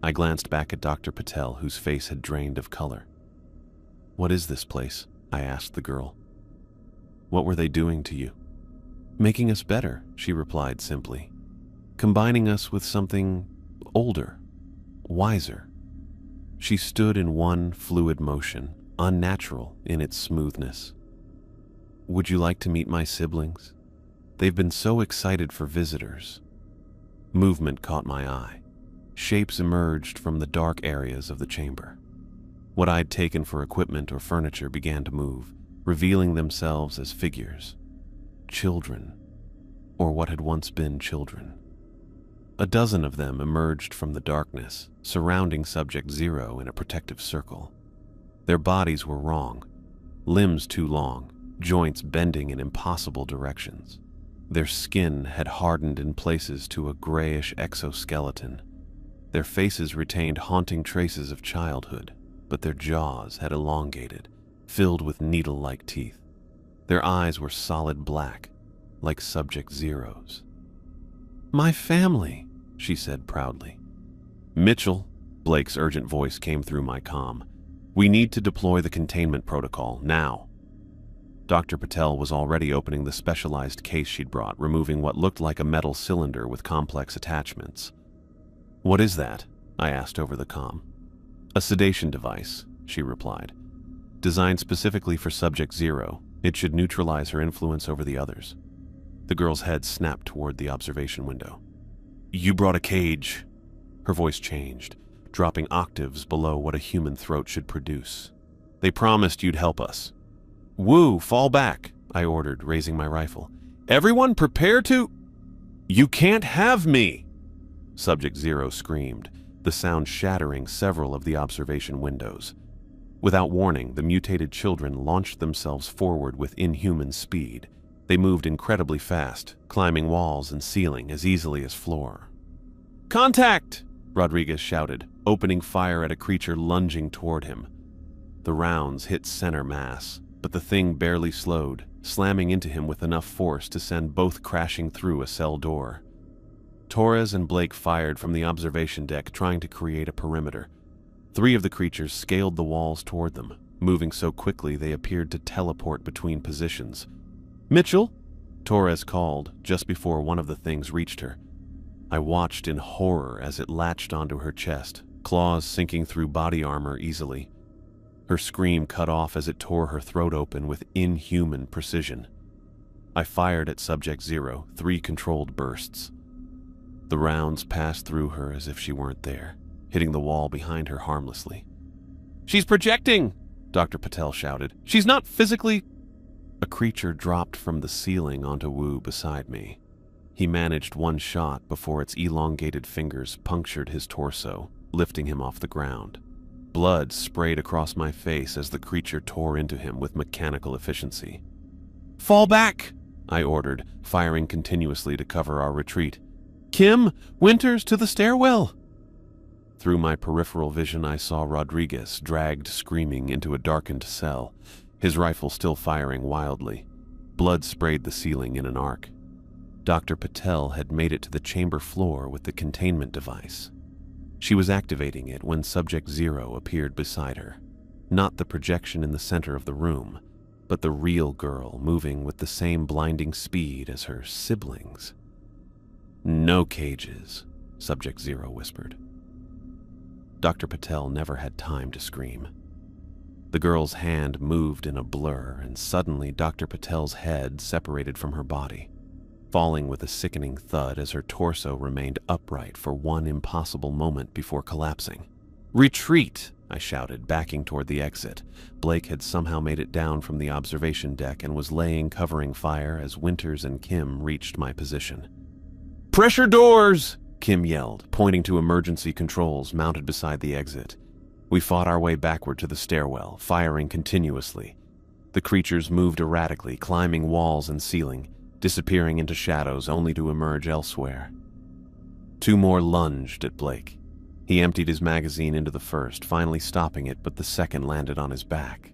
I glanced back at Dr. Patel, whose face had drained of color. What is this place? I asked the girl. What were they doing to you? Making us better, she replied simply. Combining us with something older, wiser. She stood in one fluid motion, unnatural in its smoothness. Would you like to meet my siblings? They've been so excited for visitors. Movement caught my eye. Shapes emerged from the dark areas of the chamber. What I'd taken for equipment or furniture began to move, revealing themselves as figures. Children, or what had once been children. A dozen of them emerged from the darkness, surrounding Subject Zero in a protective circle. Their bodies were wrong, limbs too long, joints bending in impossible directions. Their skin had hardened in places to a grayish exoskeleton. Their faces retained haunting traces of childhood, but their jaws had elongated, filled with needle-like teeth. Their eyes were solid black, like Subject Zero's. My family, she said proudly. Mitchell, Blake's urgent voice came through my comm. We need to deploy the containment protocol, now. Dr. Patel was already opening the specialized case she'd brought, removing what looked like a metal cylinder with complex attachments. What is that? I asked over the comm. A sedation device, she replied. Designed specifically for Subject Zero, it should neutralize her influence over the others. The girl's head snapped toward the observation window. You brought a cage. Her voice changed, dropping octaves below what a human throat should produce. They promised you'd help us. Woo, fall back, I ordered, raising my rifle. Everyone prepare to... You can't have me! Subject Zero screamed, the sound shattering several of the observation windows. Without warning, the mutated children launched themselves forward with inhuman speed. They moved incredibly fast, climbing walls and ceiling as easily as floor. Contact! Rodriguez shouted, opening fire at a creature lunging toward him. The rounds hit center mass, but the thing barely slowed, slamming into him with enough force to send both crashing through a cell door. Torres and Blake fired from the observation deck, trying to create a perimeter. 3 of the creatures scaled the walls toward them, moving so quickly they appeared to teleport between positions. Mitchell? Torres called, just before one of the things reached her. I watched in horror as it latched onto her chest, claws sinking through body armor easily. Her scream cut off as it tore her throat open with inhuman precision. I fired at Subject Zero, 3 controlled bursts. The rounds passed through her as if she weren't there, hitting the wall behind her harmlessly. She's projecting! Dr. Patel shouted. She's not physically... A creature dropped from the ceiling onto Wu beside me. He managed one shot before its elongated fingers punctured his torso, lifting him off the ground. Blood sprayed across my face as the creature tore into him with mechanical efficiency. Fall back! I ordered, firing continuously to cover our retreat. Kim, Winters, to the stairwell! Through my peripheral vision, I saw Rodriguez dragged screaming into a darkened cell, his rifle still firing wildly. Blood sprayed the ceiling in an arc. Dr. Patel had made it to the chamber floor with the containment device. She was activating it when Subject Zero appeared beside her. Not the projection in the center of the room, but the real girl moving with the same blinding speed as her siblings. No cages, Subject Zero whispered. Dr. Patel never had time to scream. The girl's hand moved in a blur, and suddenly Dr. Patel's head separated from her body, falling with a sickening thud as her torso remained upright for one impossible moment before collapsing. Retreat! I shouted, backing toward the exit. Blake had somehow made it down from the observation deck and was laying covering fire as Winters and Kim reached my position. Pressure doors! Kim yelled, pointing to emergency controls mounted beside the exit. We fought our way backward to the stairwell, firing continuously. The creatures moved erratically, climbing walls and ceiling, disappearing into shadows only to emerge elsewhere. 2 more lunged at Blake. He emptied his magazine into the first, finally stopping it, but the second landed on his back.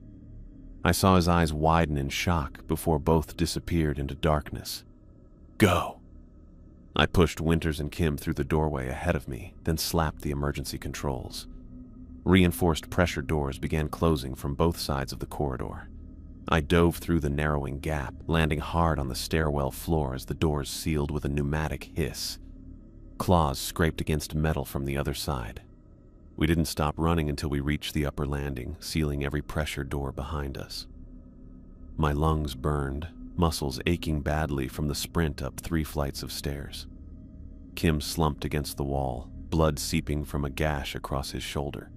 I saw his eyes widen in shock before both disappeared into darkness. Go! I pushed Winters and Kim through the doorway ahead of me, then slapped the emergency controls. Reinforced pressure doors began closing from both sides of the corridor. I dove through the narrowing gap, landing hard on the stairwell floor as the doors sealed with a pneumatic hiss. Claws scraped against metal from the other side. We didn't stop running until we reached the upper landing, sealing every pressure door behind us. My lungs burned, muscles aching badly from the sprint up 3 flights of stairs. Kim slumped against the wall, blood seeping from a gash across his shoulder.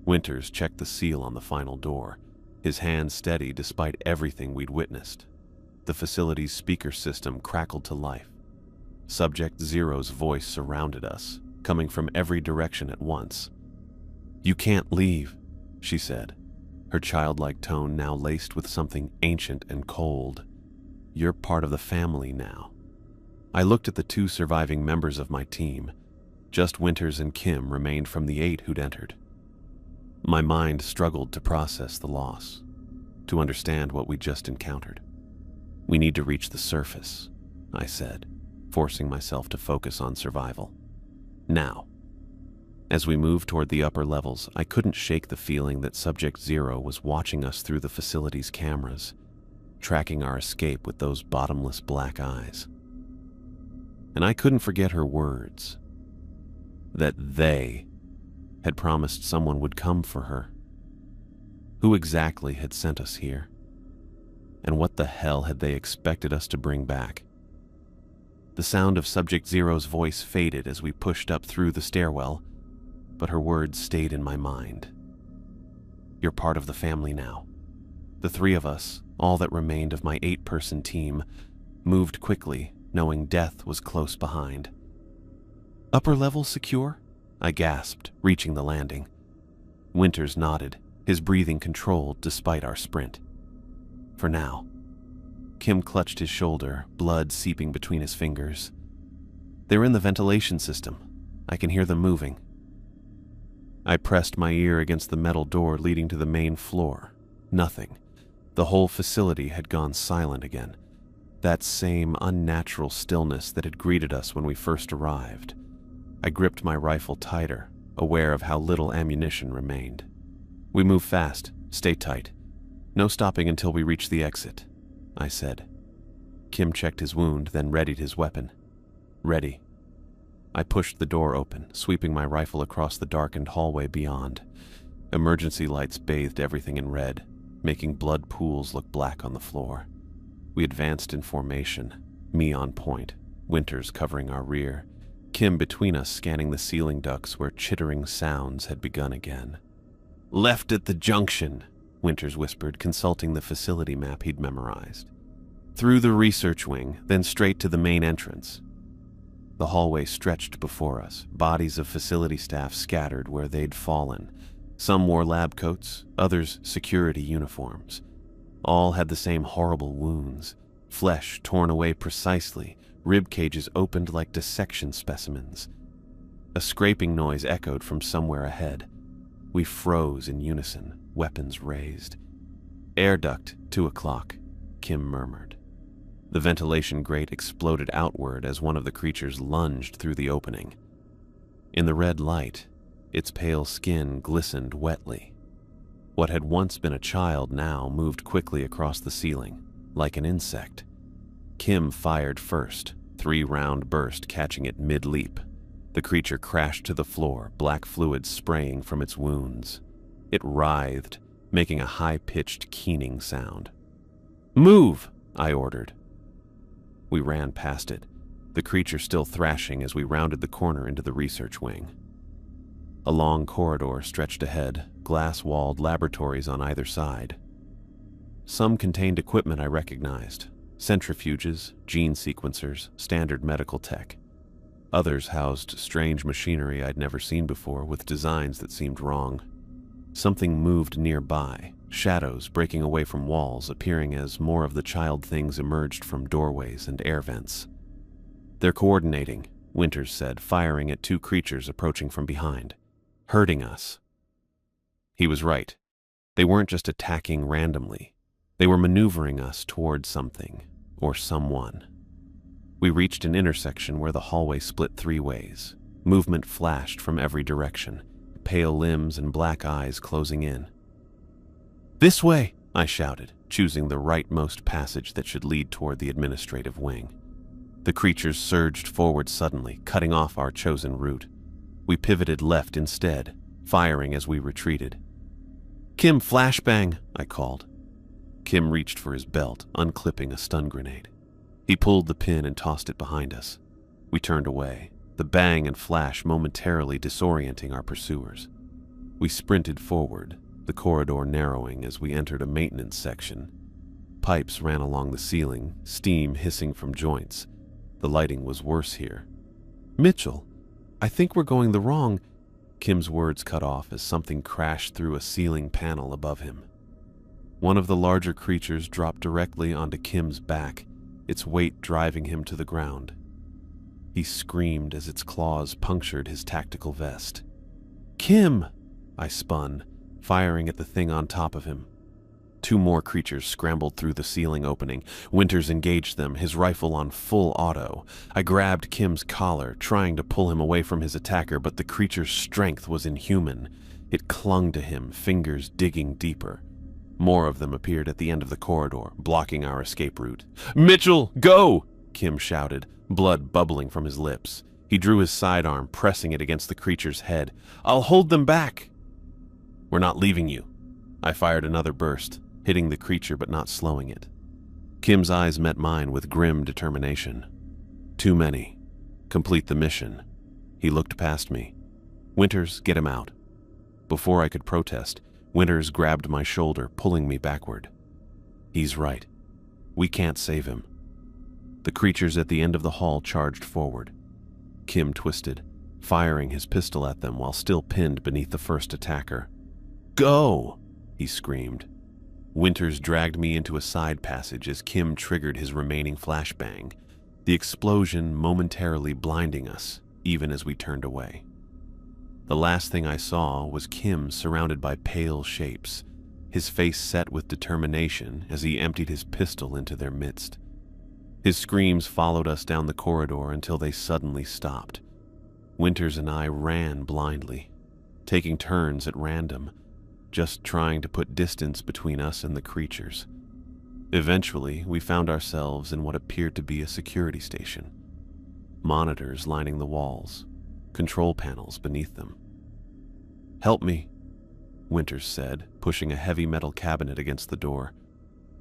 Winters checked the seal on the final door, his hand steady despite everything we'd witnessed. The facility's speaker system crackled to life. Subject Zero's voice surrounded us, coming from every direction at once. "You can't leave," she said, her childlike tone now laced with something ancient and cold. "You're part of the family now." I looked at the 2 surviving members of my team. Just Winters and Kim remained from the 8 who'd entered. My mind struggled to process the loss, to understand what we'd just encountered. "We need to reach the surface," I said, forcing myself to focus on survival. Now. As we moved toward the upper levels, I couldn't shake the feeling that Subject Zero was watching us through the facility's cameras, tracking our escape with those bottomless black eyes. And I couldn't forget her words, that they had promised someone would come for her. Who exactly had sent us here? And what the hell had they expected us to bring back? The sound of Subject Zero's voice faded as we pushed up through the stairwell, but her words stayed in my mind. "You're part of the family now." The 3 of us, all that remained of my 8-person team, moved quickly, knowing death was close behind. "Upper level secure?" I gasped, reaching the landing. Winters nodded, his breathing controlled despite our sprint. "For now." Kim clutched his shoulder, blood seeping between his fingers. "They're in the ventilation system. I can hear them moving." I pressed my ear against the metal door leading to the main floor. Nothing. The whole facility had gone silent again. That same unnatural stillness that had greeted us when we first arrived. I gripped my rifle tighter, aware of how little ammunition remained. "We move fast. Stay tight. No stopping until we reach the exit," I said. Kim checked his wound, then readied his weapon. "Ready." I pushed the door open, sweeping my rifle across the darkened hallway beyond. Emergency lights bathed everything in red, making blood pools look black on the floor. We advanced in formation, me on point, Winters covering our rear, Kim between us scanning the ceiling ducts where chittering sounds had begun again. "Left at the junction," Winters whispered, consulting the facility map he'd memorized. "Through the research wing, then straight to the main entrance." The hallway stretched before us, bodies of facility staff scattered where they'd fallen. Some wore lab coats, others security uniforms. All had the same horrible wounds, flesh torn away precisely, rib cages opened like dissection specimens. A scraping noise echoed from somewhere ahead. We froze in unison, weapons raised. "Air duct, 2 o'clock, Kim murmured. The ventilation grate exploded outward as one of the creatures lunged through the opening. In the red light, its pale skin glistened wetly. What had once been a child now moved quickly across the ceiling, like an insect. Kim fired first, 3-round burst catching it mid-leap. The creature crashed to the floor, black fluid spraying from its wounds. It writhed, making a high-pitched keening sound. "Move!" I ordered. We ran past it, the creature still thrashing as we rounded the corner into the research wing. A long corridor stretched ahead, glass-walled laboratories on either side. Some contained equipment I recognized, centrifuges, gene sequencers, standard medical tech. Others housed strange machinery I'd never seen before with designs that seemed wrong. Something moved nearby, shadows breaking away from walls, appearing as more of the child things emerged from doorways and air vents. "They're coordinating," Winters said, firing at two creatures approaching from behind. "Hurting us." He was right. They weren't just attacking randomly. They were maneuvering us towards something, or someone. We reached an intersection where the hallway split three ways. Movement flashed from every direction, pale limbs and black eyes closing in. "This way!" I shouted, choosing the rightmost passage that should lead toward the administrative wing. The creatures surged forward suddenly, cutting off our chosen route. We pivoted left instead, firing as we retreated. "Kim, flashbang!" I called. Kim reached for his belt, unclipping a stun grenade. He pulled the pin and tossed it behind us. We turned away, the bang and flash momentarily disorienting our pursuers. We sprinted forward, the corridor narrowing as we entered a maintenance section. Pipes ran along the ceiling, steam hissing from joints. The lighting was worse here. "Mitchell, I think we're going the wrong—" Kim's words cut off as something crashed through a ceiling panel above him. One of the larger creatures dropped directly onto Kim's back, its weight driving him to the ground. He screamed as its claws punctured his tactical vest. "Kim!" I spun, firing at the thing on top of him. Two more creatures scrambled through the ceiling opening. Winters engaged them, his rifle on full auto. I grabbed Kim's collar, trying to pull him away from his attacker, but the creature's strength was inhuman. It clung to him, fingers digging deeper. More of them appeared at the end of the corridor, blocking our escape route. "Mitchell, go!" Kim shouted, blood bubbling from his lips. He drew his sidearm, pressing it against the creature's head. "I'll hold them back!" "We're not leaving you." I fired another burst, hitting the creature but not slowing it. Kim's eyes met mine with grim determination. "Too many. Complete the mission." He looked past me. "Winters, get him out." Before I could protest, Winters grabbed my shoulder, pulling me backward. "He's right. We can't save him." The creatures at the end of the hall charged forward. Kim twisted, firing his pistol at them while still pinned beneath the first attacker. "Go!" he screamed. Winters dragged me into a side passage as Kim triggered his remaining flashbang, the explosion momentarily blinding us, even as we turned away. The last thing I saw was Kim surrounded by pale shapes, his face set with determination as he emptied his pistol into their midst. His screams followed us down the corridor until they suddenly stopped. Winters and I ran blindly, taking turns at random, just trying to put distance between us and the creatures. Eventually, we found ourselves in what appeared to be a security station. Monitors lining the walls, control panels beneath them. "Help me," Winters said, pushing a heavy metal cabinet against the door.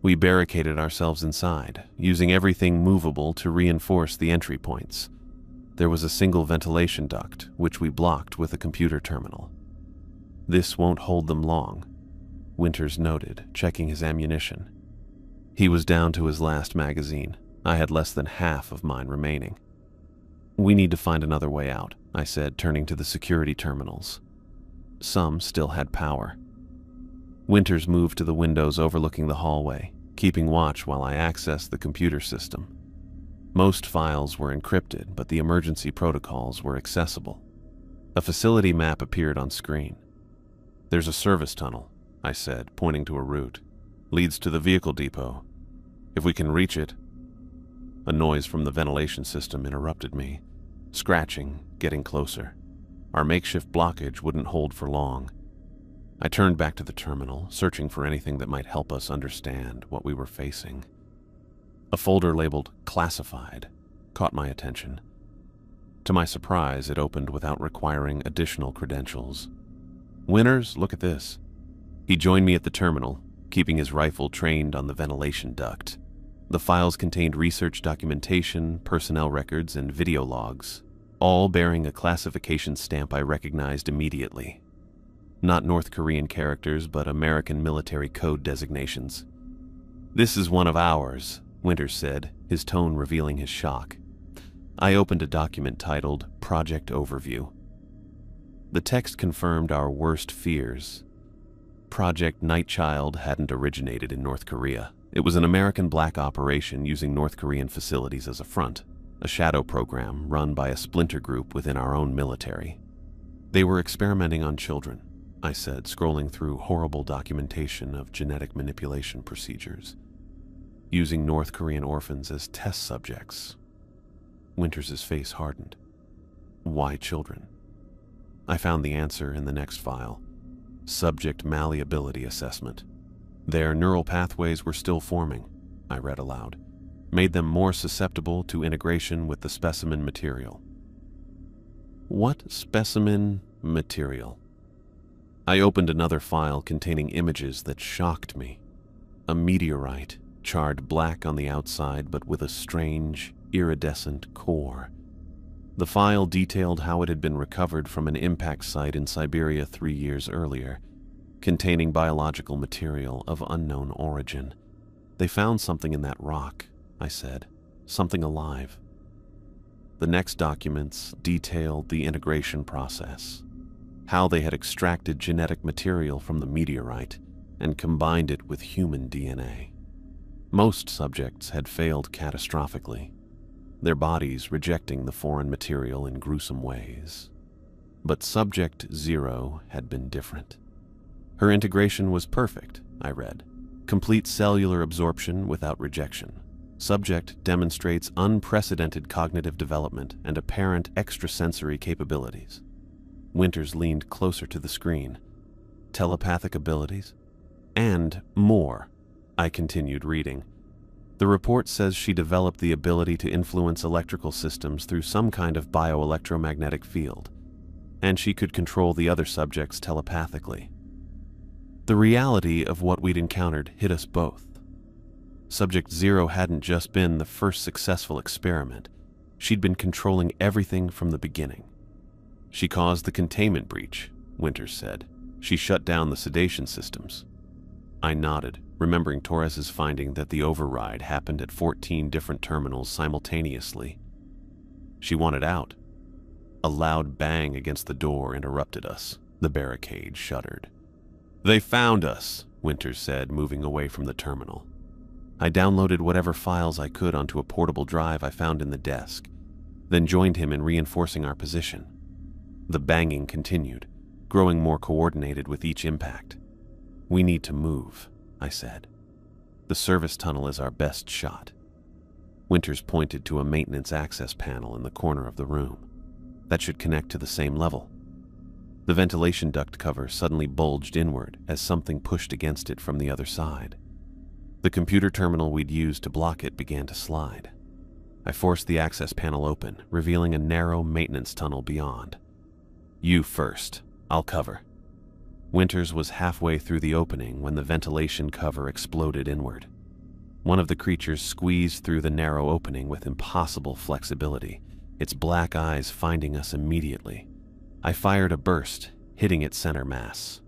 We barricaded ourselves inside, using everything movable to reinforce the entry points. There was a single ventilation duct, which we blocked with a computer terminal. "This won't hold them long," Winters noted, checking his ammunition. He was down to his last magazine. I had less than half of mine remaining. "We need to find another way out," I said, turning to the security terminals. Some still had power. Winters moved to the windows overlooking the hallway, keeping watch while I accessed the computer system. Most files were encrypted, but the emergency protocols were accessible. A facility map appeared on screen. "There's a service tunnel," I said, pointing to a route. "Leads to the vehicle depot. If we can reach it—" A noise from the ventilation system interrupted me. Scratching, getting closer. Our makeshift blockage wouldn't hold for long. I turned back to the terminal, searching for anything that might help us understand what we were facing. A folder labeled "Classified" caught my attention. To my surprise, it opened without requiring additional credentials. "Winters, look at this." He joined me at the terminal, keeping his rifle trained on the ventilation duct. The files contained research documentation, personnel records, and video logs, all bearing a classification stamp I recognized immediately. Not North Korean characters, but American military code designations. "This is one of ours," Winters said, his tone revealing his shock. I opened a document titled Project Overview. The text confirmed our worst fears. Project Nightchild hadn't originated in North Korea. It was an American black operation using North Korean facilities as a front, a shadow program run by a splinter group within our own military. They were experimenting on children, I said, scrolling through horrible documentation of genetic manipulation procedures, using North Korean orphans as test subjects. Winters' face hardened. Why children? I found the answer in the next file. Subject malleability assessment. Their neural pathways were still forming, I read aloud, made them more susceptible to integration with the specimen material. What specimen material? I opened another file containing images that shocked me. A meteorite, charred black on the outside but with a strange, iridescent core. The file detailed how it had been recovered from an impact site in Siberia 3 years earlier, containing biological material of unknown origin. They found something in that rock, I said, something alive. The next documents detailed the integration process, how they had extracted genetic material from the meteorite and combined it with human DNA. Most subjects had failed catastrophically, their bodies rejecting the foreign material in gruesome ways. But Subject 0 had been different. Her integration was perfect, I read. Complete cellular absorption without rejection. Subject demonstrates unprecedented cognitive development and apparent extrasensory capabilities. Winters leaned closer to the screen. Telepathic abilities? And more, I continued reading. The report says she developed the ability to influence electrical systems through some kind of bioelectromagnetic field, and she could control the other subjects telepathically. The reality of what we'd encountered hit us both. Subject 0 hadn't just been the first successful experiment. She'd been controlling everything from the beginning. She caused the containment breach, Winters said. She shut down the sedation systems. I nodded, remembering Torres's finding that the override happened at 14 different terminals simultaneously. She wanted out. A loud bang against the door interrupted us. The barricade shuddered. They found us, Winters said, moving away from the terminal. I downloaded whatever files I could onto a portable drive I found in the desk, then joined him in reinforcing our position. The banging continued, growing more coordinated with each impact. We need to move, I said. The service tunnel is our best shot. Winters pointed to a maintenance access panel in the corner of the room. That should connect to the same level. The ventilation duct cover suddenly bulged inward as something pushed against it from the other side. The computer terminal we'd used to block it began to slide. I forced the access panel open, revealing a narrow maintenance tunnel beyond. You first. I'll cover. Winters was halfway through the opening when the ventilation cover exploded inward. One of the creatures squeezed through the narrow opening with impossible flexibility, its black eyes finding us immediately. I fired a burst, hitting its center mass.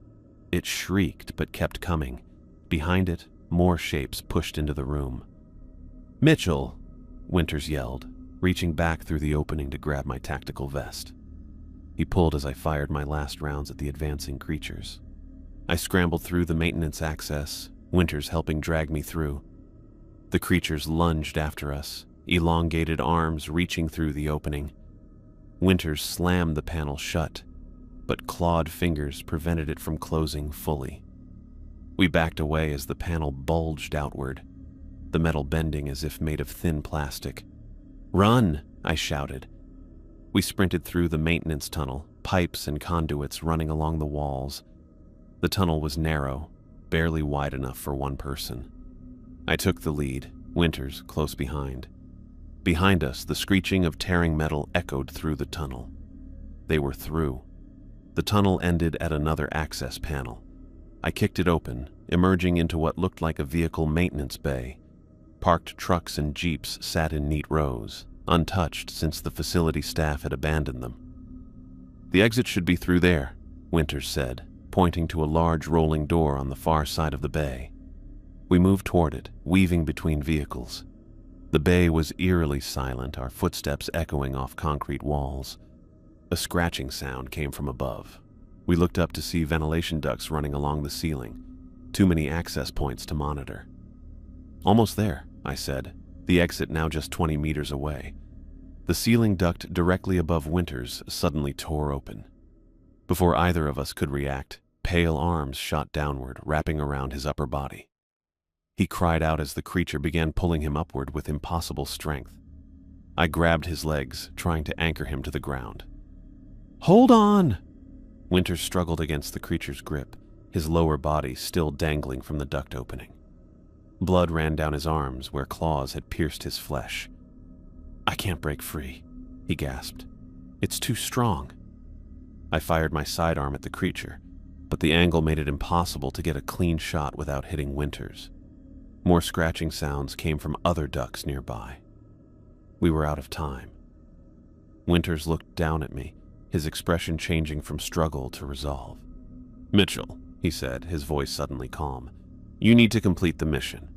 It shrieked but kept coming. Behind it, more shapes pushed into the room. Mitchell, Winters yelled, reaching back through the opening to grab my tactical vest. He pulled as I fired my last rounds at the advancing creatures. I scrambled through the maintenance access, Winters helping drag me through. The creatures lunged after us, elongated arms reaching through the opening. Winters slammed the panel shut, but clawed fingers prevented it from closing fully. We backed away as the panel bulged outward, the metal bending as if made of thin plastic. "Run!" I shouted. We sprinted through the maintenance tunnel, pipes and conduits running along the walls. The tunnel was narrow, barely wide enough for one person. I took the lead, Winters close behind. Behind us, the screeching of tearing metal echoed through the tunnel. They were through. The tunnel ended at another access panel. I kicked it open, emerging into what looked like a vehicle maintenance bay. Parked trucks and jeeps sat in neat rows, untouched since the facility staff had abandoned them. The exit should be through there, Winters said, pointing to a large rolling door on the far side of the bay. We moved toward it, weaving between vehicles. The bay was eerily silent, our footsteps echoing off concrete walls. A scratching sound came from above. We looked up to see ventilation ducts running along the ceiling, too many access points to monitor. "Almost there," I said, the exit now just 20 meters away. The ceiling duct directly above Winters suddenly tore open. Before either of us could react, pale arms shot downward, wrapping around his upper body. He cried out as the creature began pulling him upward with impossible strength. I grabbed his legs, trying to anchor him to the ground. "Hold on!" Winters struggled against the creature's grip, his lower body still dangling from the duct opening. Blood ran down his arms where claws had pierced his flesh. "I can't break free," he gasped. "It's too strong." I fired my sidearm at the creature, but the angle made it impossible to get a clean shot without hitting Winters. More scratching sounds came from other ducks nearby. We were out of time. Winters looked down at me, his expression changing from struggle to resolve. "Mitchell," he said, his voice suddenly calm, "you need to complete the mission."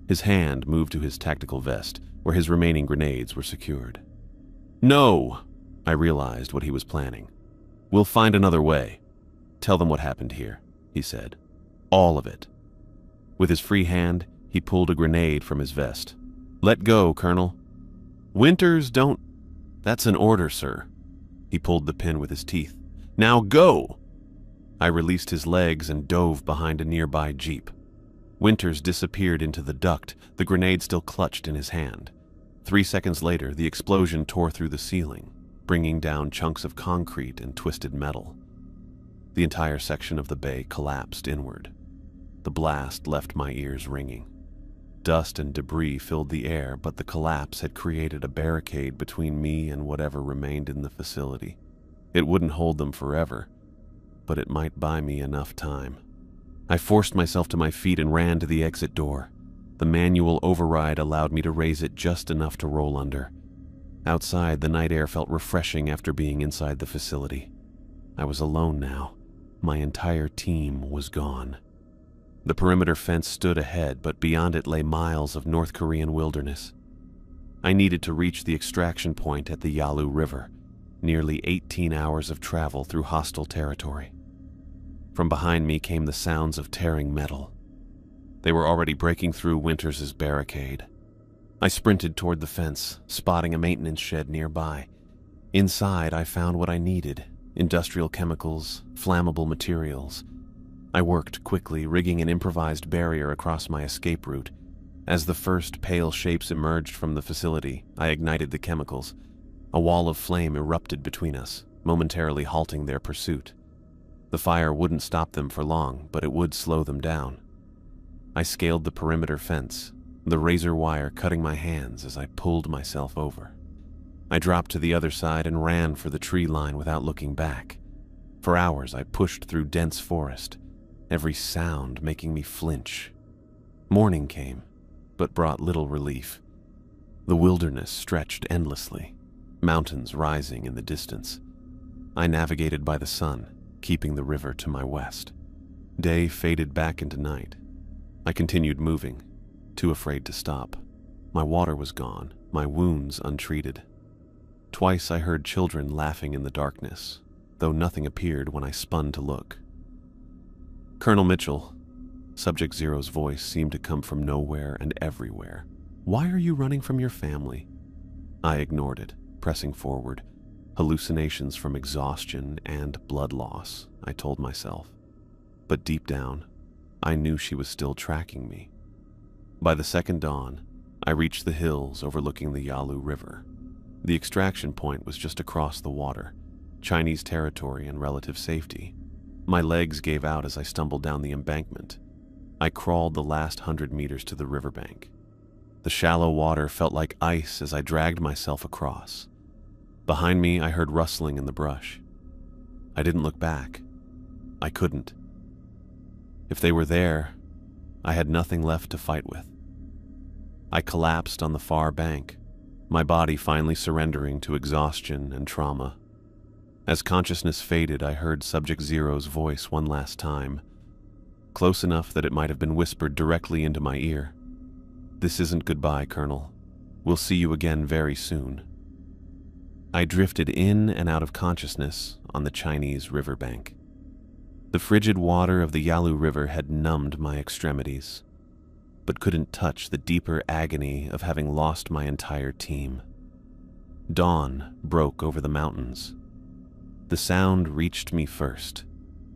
His hand moved to his tactical vest, where his remaining grenades were secured. "No!" I realized what he was planning. "We'll find another way. Tell them what happened here," he said. "All of it." With his free hand, he pulled a grenade from his vest. "Let go, Colonel." "Winters, don't—" "That's an order, sir." He pulled the pin with his teeth. "Now go!" I released his legs and dove behind a nearby jeep. Winters disappeared into the duct, the grenade still clutched in his hand. 3 seconds later, the explosion tore through the ceiling, bringing down chunks of concrete and twisted metal. The entire section of the bay collapsed inward. The blast left my ears ringing. Dust and debris filled the air, but the collapse had created a barricade between me and whatever remained in the facility. It wouldn't hold them forever, but it might buy me enough time. I forced myself to my feet and ran to the exit door. The manual override allowed me to raise it just enough to roll under. Outside, the night air felt refreshing after being inside the facility. I was alone now. My entire team was gone. The perimeter fence stood ahead, but beyond it lay miles of North Korean wilderness. I needed to reach the extraction point at the Yalu River, nearly 18 hours of travel through hostile territory. From behind me came the sounds of tearing metal. They were already breaking through Winters' barricade. I sprinted toward the fence, spotting a maintenance shed nearby. Inside, I found what I needed: industrial chemicals, flammable materials. I worked quickly, rigging an improvised barrier across my escape route. As the first pale shapes emerged from the facility, I ignited the chemicals. A wall of flame erupted between us, momentarily halting their pursuit. The fire wouldn't stop them for long, but it would slow them down. I scaled the perimeter fence, the razor wire cutting my hands as I pulled myself over. I dropped to the other side and ran for the tree line without looking back. For hours, I pushed through dense forest, every sound making me flinch. Morning came, but brought little relief. The wilderness stretched endlessly, mountains rising in the distance. I navigated by the sun, keeping the river to my west. Day faded back into night. I continued moving, too afraid to stop. My water was gone, my wounds untreated. Twice I heard children laughing in the darkness, though nothing appeared when I spun to look. "Colonel Mitchell," Subject Zero's voice seemed to come from nowhere and everywhere. "Why are you running from your family?" I ignored it, pressing forward. Hallucinations from exhaustion and blood loss, I told myself. But deep down, I knew she was still tracking me. By the second dawn, I reached the hills overlooking the Yalu River. The extraction point was just across the water, Chinese territory and relative safety. My legs gave out as I stumbled down the embankment. I crawled the last 100 meters to the riverbank. The shallow water felt like ice as I dragged myself across. Behind me, I heard rustling in the brush. I didn't look back. I couldn't. If they were there, I had nothing left to fight with. I collapsed on the far bank, my body finally surrendering to exhaustion and trauma. As consciousness faded, I heard Subject Zero's voice one last time, close enough that it might have been whispered directly into my ear. "This isn't goodbye, Colonel. We'll see you again very soon." I drifted in and out of consciousness on the Chinese riverbank. The frigid water of the Yalu River had numbed my extremities, but couldn't touch the deeper agony of having lost my entire team. Dawn broke over the mountains. The sound reached me first,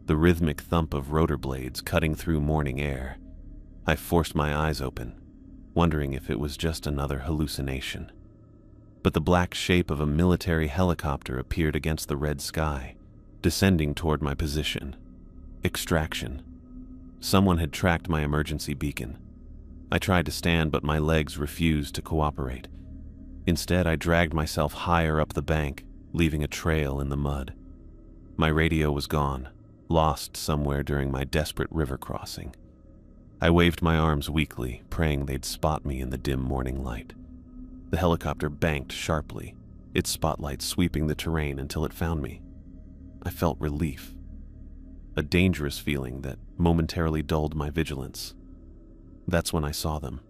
the rhythmic thump of rotor blades cutting through morning air. I forced my eyes open, wondering if it was just another hallucination. But the black shape of a military helicopter appeared against the red sky, descending toward my position. Extraction. Someone had tracked my emergency beacon. I tried to stand, but my legs refused to cooperate. Instead, I dragged myself higher up the bank, leaving a trail in the mud. My radio was gone, lost somewhere during my desperate river crossing. I waved my arms weakly, praying they'd spot me in the dim morning light. The helicopter banked sharply, its spotlight sweeping the terrain until it found me. I felt relief, a dangerous feeling that momentarily dulled my vigilance. That's when I saw them.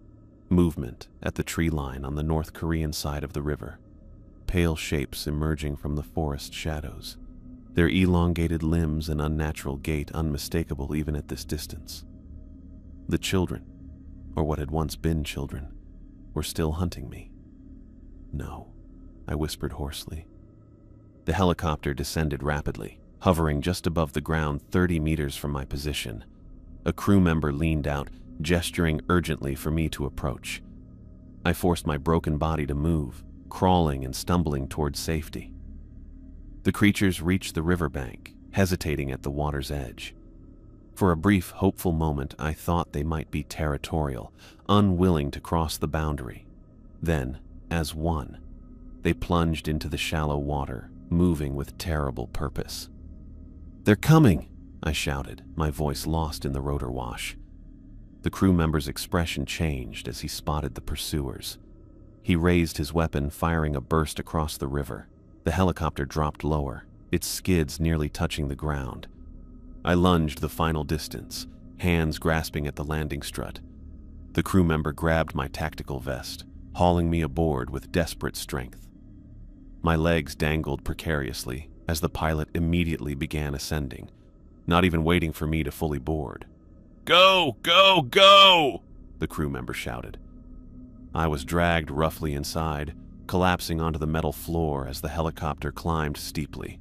Movement at the tree line on the North Korean side of the river. Pale shapes emerging from the forest shadows, their elongated limbs and unnatural gait unmistakable even at this distance. The children, or what had once been children, were still hunting me. No, I whispered hoarsely. The helicopter descended rapidly, hovering just above the ground 30 meters from my position. A crew member leaned out, gesturing urgently for me to approach. I forced my broken body to move, crawling and stumbling towards safety. The creatures reached the riverbank, hesitating at the water's edge. For a brief, hopeful moment, I thought they might be territorial, unwilling to cross the boundary. Then, as one, they plunged into the shallow water, moving with terrible purpose. "They're coming!" I shouted, my voice lost in the rotor wash. The crew member's expression changed as he spotted the pursuers. He raised his weapon, firing a burst across the river. The helicopter dropped lower, its skids nearly touching the ground. I lunged the final distance, hands grasping at the landing strut. The crew member grabbed my tactical vest, hauling me aboard with desperate strength. My legs dangled precariously as the pilot immediately began ascending, not even waiting for me to fully board. "Go, go, go!" the crew member shouted. I was dragged roughly inside, collapsing onto the metal floor as the helicopter climbed steeply.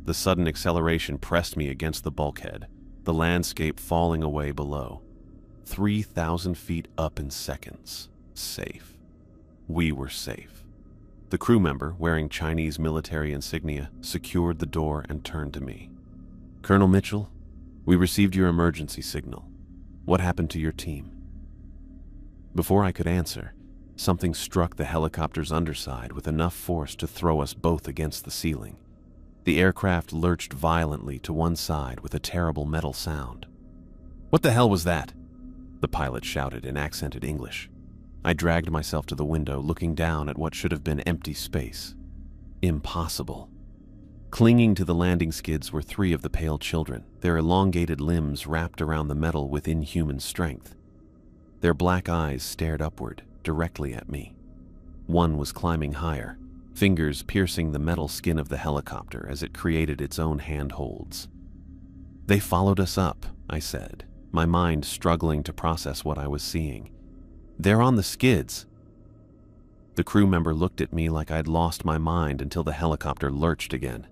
The sudden acceleration pressed me against the bulkhead, the landscape falling away below. 3,000 feet up in seconds. Safe. We were safe. The crew member, wearing Chinese military insignia, secured the door and turned to me. "Colonel Mitchell, we received your emergency signal. What happened to your team?" Before I could answer, something struck the helicopter's underside with enough force to throw us both against the ceiling. The aircraft lurched violently to one side with a terrible metal sound. "What the hell was that?" the pilot shouted in accented English. I dragged myself to the window, looking down at what should have been empty space. Impossible. Clinging to the landing skids were 3 of the pale children, their elongated limbs wrapped around the metal with inhuman strength. Their black eyes stared upward, directly at me. One was climbing higher, fingers piercing the metal skin of the helicopter as it created its own handholds. "They followed us up," I said, my mind struggling to process what I was seeing. "They're on the skids." The crew member looked at me like I'd lost my mind until the helicopter lurched again.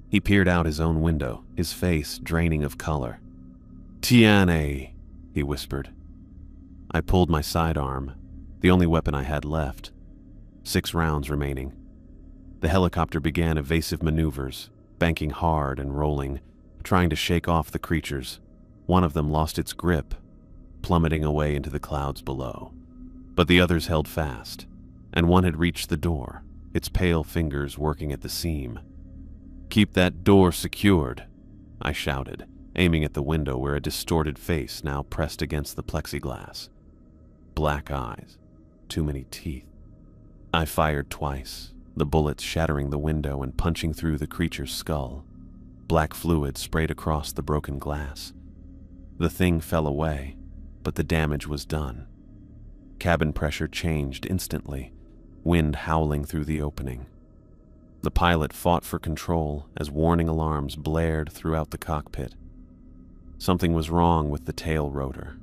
He peered out his own window, his face draining of color. "Tianhe," he whispered. I pulled my sidearm, the only weapon I had left. 6 rounds remaining. The helicopter began evasive maneuvers, banking hard and rolling, trying to shake off the creatures. One of them lost its grip, plummeting away into the clouds below. But the others held fast, and one had reached the door, its pale fingers working at the seam. "Keep that door secured," I shouted, aiming at the window where a distorted face now pressed against the plexiglass. Black eyes, too many teeth. I fired twice, the bullets shattering the window and punching through the creature's skull. Black fluid sprayed across the broken glass. The thing fell away, but the damage was done. Cabin pressure changed instantly, wind howling through the opening. The pilot fought for control as warning alarms blared throughout the cockpit. Something was wrong with the tail rotor.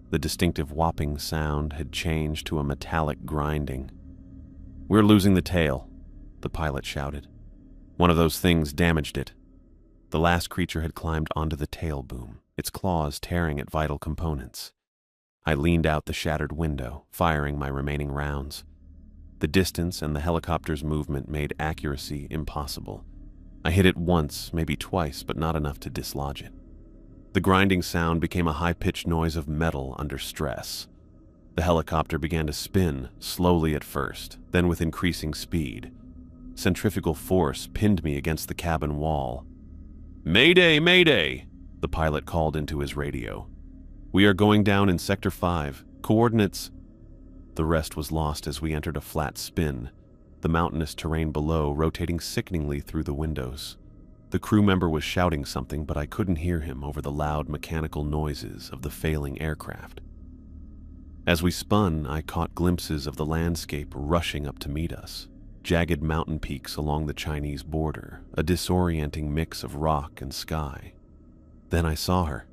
The distinctive whopping sound had changed to a metallic grinding. "We're losing the tail," the pilot shouted. "One of those things damaged it." The last creature had climbed onto the tail boom, its claws tearing at vital components. I leaned out the shattered window, firing my remaining rounds. The distance and the helicopter's movement made accuracy impossible. I hit it once, maybe twice, but not enough to dislodge it. The grinding sound became a high-pitched noise of metal under stress. The helicopter began to spin, slowly at first, then with increasing speed. Centrifugal force pinned me against the cabin wall. "Mayday, mayday!" the pilot called into his radio. "We are going down in Sector 5. Coordinates..." The rest was lost as we entered a flat spin, the mountainous terrain below rotating sickeningly through the windows. The crew member was shouting something, but I couldn't hear him over the loud mechanical noises of the failing aircraft. As we spun, I caught glimpses of the landscape rushing up to meet us. Jagged mountain peaks along the Chinese border, a disorienting mix of rock and sky. Then I saw her.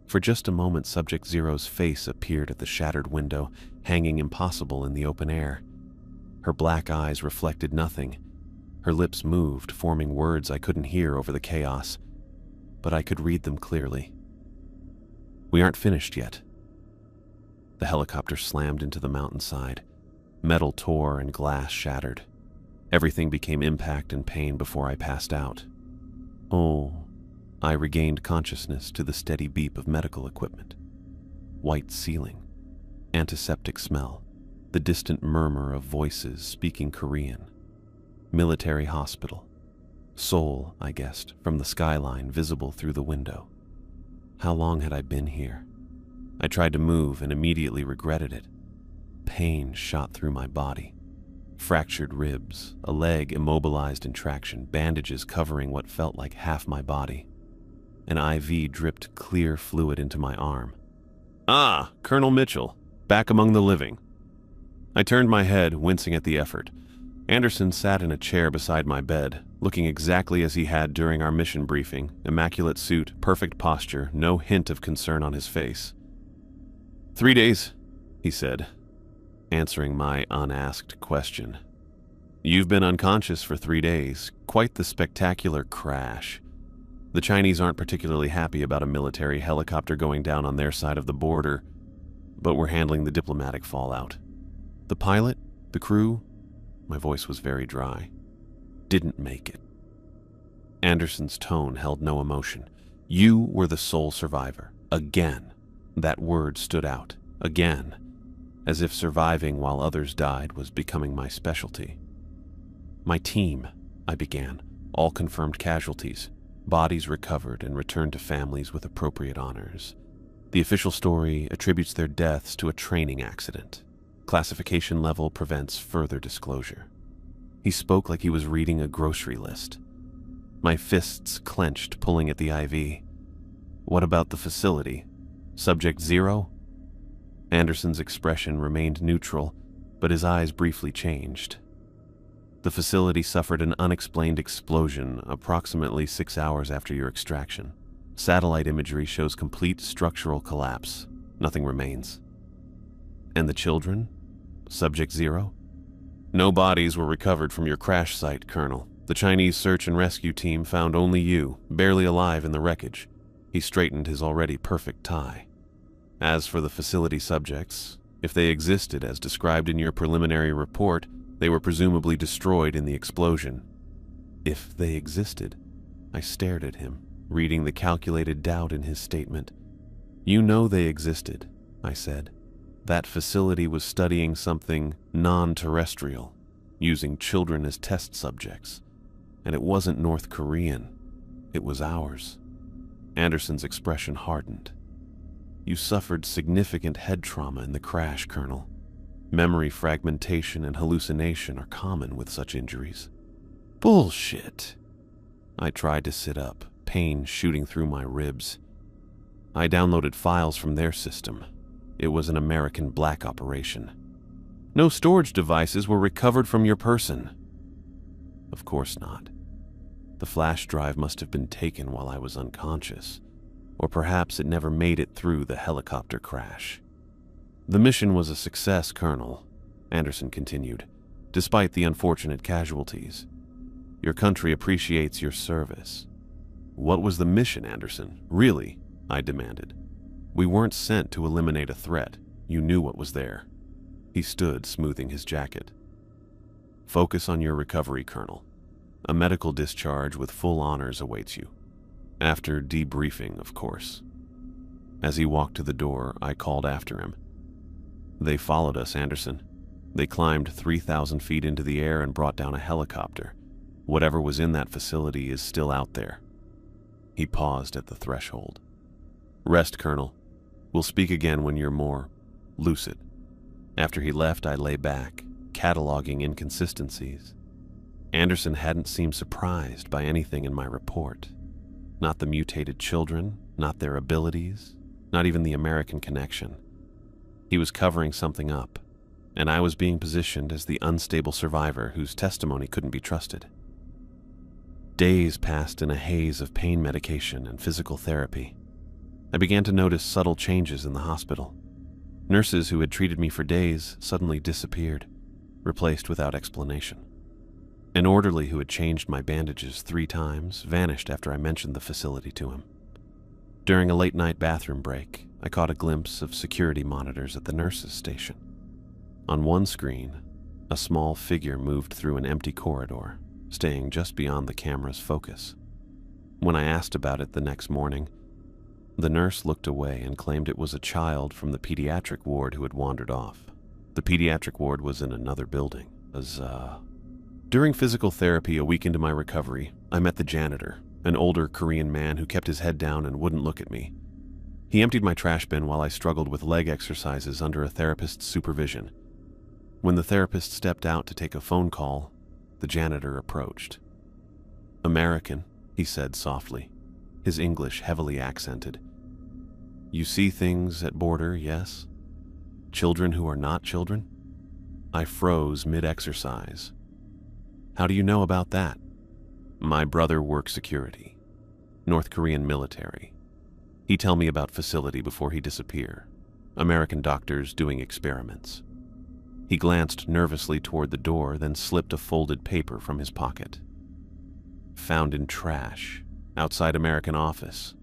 For just a moment, Subject Zero's face appeared at the shattered window, hanging impossible in the open air. Her black eyes reflected nothing. Her lips moved, forming words I couldn't hear over the chaos, but I could read them clearly. "We aren't finished yet." The helicopter slammed into the mountainside. Metal tore and glass shattered. Everything became impact and pain before I passed out. Oh, I regained consciousness to the steady beep of medical equipment. White ceiling, antiseptic smell, the distant murmur of voices speaking Korean. Military hospital. Seoul, I guessed, from the skyline visible through the window. How long had I been here? I tried to move and immediately regretted it. Pain shot through my body. Fractured ribs, a leg immobilized in traction, bandages covering what felt like half my body. An IV dripped clear fluid into my arm. "Ah, Colonel Mitchell, back among the living." I turned my head, wincing at the effort. Anderson sat in a chair beside my bed, looking exactly as he had during our mission briefing, immaculate suit, perfect posture, no hint of concern on his face. 3 days, he said, answering my unasked question. "You've been unconscious for 3 days. Quite the spectacular crash. The Chinese aren't particularly happy about a military helicopter going down on their side of the border, but we're handling the diplomatic fallout. The pilot, the crew," my voice was very dry, "didn't make it." Anderson's tone held no emotion. "You were the sole survivor. Again." That word stood out. Again. As if surviving while others died was becoming my specialty. "My team," I began, "all confirmed casualties. Bodies recovered and returned to families with appropriate honors. The official story attributes their deaths to a training accident. Classification level prevents further disclosure." He spoke like he was reading a grocery list. My fists clenched, pulling at the IV. "What about the facility? Subject Zero?" Anderson's expression remained neutral, but his eyes briefly changed. "The facility suffered an unexplained explosion approximately 6 hours after your extraction. Satellite imagery shows complete structural collapse. Nothing remains." "And the children? Subject Zero?" "No bodies were recovered from your crash site, Colonel. The Chinese search and rescue team found only you, barely alive in the wreckage." He straightened his already perfect tie. "As for the facility subjects, if they existed as described in your preliminary report, they were presumably destroyed in the explosion." "If they existed?" I stared at him, reading the calculated doubt in his statement. "You know they existed," I said. "That facility was studying something non-terrestrial, using children as test subjects. And it wasn't North Korean. It was ours." Anderson's expression hardened. "You suffered significant head trauma in the crash, Colonel. Memory fragmentation and hallucination are common with such injuries." "Bullshit." I tried to sit up, pain shooting through my ribs. "I downloaded files from their system. It was an American black operation. No storage devices were recovered from your person." "Of course not. The flash drive must have been taken while I was unconscious. Or perhaps it never made it through the helicopter crash. "The mission was a success, Colonel," Anderson continued, "despite the unfortunate casualties. Your country appreciates your service." "What was the mission, Anderson? Really?" I demanded. "We weren't sent to eliminate a threat. You knew what was there." He stood, smoothing his jacket. "Focus on your recovery, Colonel. A medical discharge with full honors awaits you. After debriefing, of course." As he walked to the door, I called after him. "They followed us, Anderson. They climbed 3,000 feet into the air and brought down a helicopter. Whatever was in that facility is still out there." He paused at the threshold. "Rest, Colonel. We'll speak again when you're more lucid." After he left, I lay back, cataloging inconsistencies. Anderson hadn't seemed surprised by anything in my report. Not the mutated children, not their abilities, not even the American connection. He was covering something up, and I was being positioned as the unstable survivor whose testimony couldn't be trusted. Days passed in a haze of pain medication and physical therapy. I began to notice subtle changes in the hospital. Nurses who had treated me for days suddenly disappeared, replaced without explanation. An orderly who had changed my bandages 3 times vanished after I mentioned the facility to him. During a late-night bathroom break, I caught a glimpse of security monitors at the nurses' station. On one screen, a small figure moved through an empty corridor, staying just beyond the camera's focus. When I asked about it the next morning, the nurse looked away and claimed it was a child from the pediatric ward who had wandered off. The pediatric ward was in another building. During physical therapy a week into my recovery, I met the janitor, an older Korean man who kept his head down and wouldn't look at me. He emptied my trash bin while I struggled with leg exercises under a therapist's supervision. When the therapist stepped out to take a phone call, the janitor approached. "American," he said softly, his English heavily accented. "You see things at border, yes? Children who are not children?" I froze mid-exercise. "How do you know about that?" "My brother works security. North Korean military. He tell me about facility before he disappear. American doctors doing experiments." He glanced nervously toward the door, then slipped a folded paper from his pocket. "Found in trash, outside American office."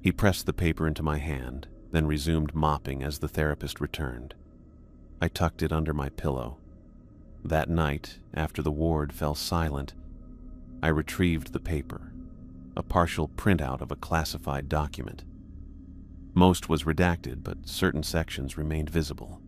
He pressed the paper into my hand, then resumed mopping as the therapist returned. I tucked it under my pillow. That night, after the ward fell silent, I retrieved the paper, a partial printout of a classified document. Most was redacted, but certain sections remained visible.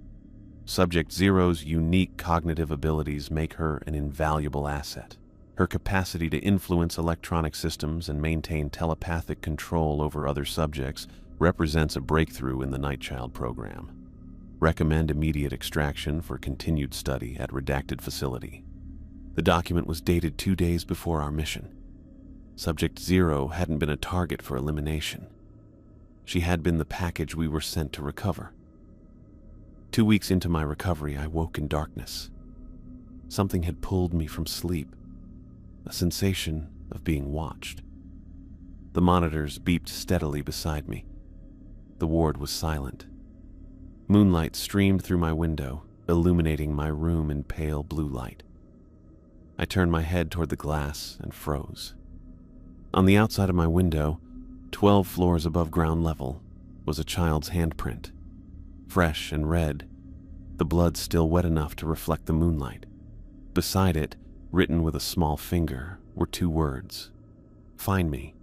Subject Zero's unique cognitive abilities make her an invaluable asset. Her capacity to influence electronic systems and maintain telepathic control over other subjects represents a breakthrough in the Nightchild program. Recommend immediate extraction for continued study at redacted facility. The document was dated 2 days before our mission. Subject Zero hadn't been a target for elimination. She had been the package we were sent to recover. 2 weeks into my recovery, I woke in darkness. Something had pulled me from sleep, a sensation of being watched. The monitors beeped steadily beside me. The ward was silent. Moonlight streamed through my window, illuminating my room in pale blue light. I turned my head toward the glass and froze. On the outside of my window, 12 floors above ground level, was a child's handprint. Fresh and red, the blood still wet enough to reflect the moonlight. Beside it, written with a small finger, were 2 words: "Find me."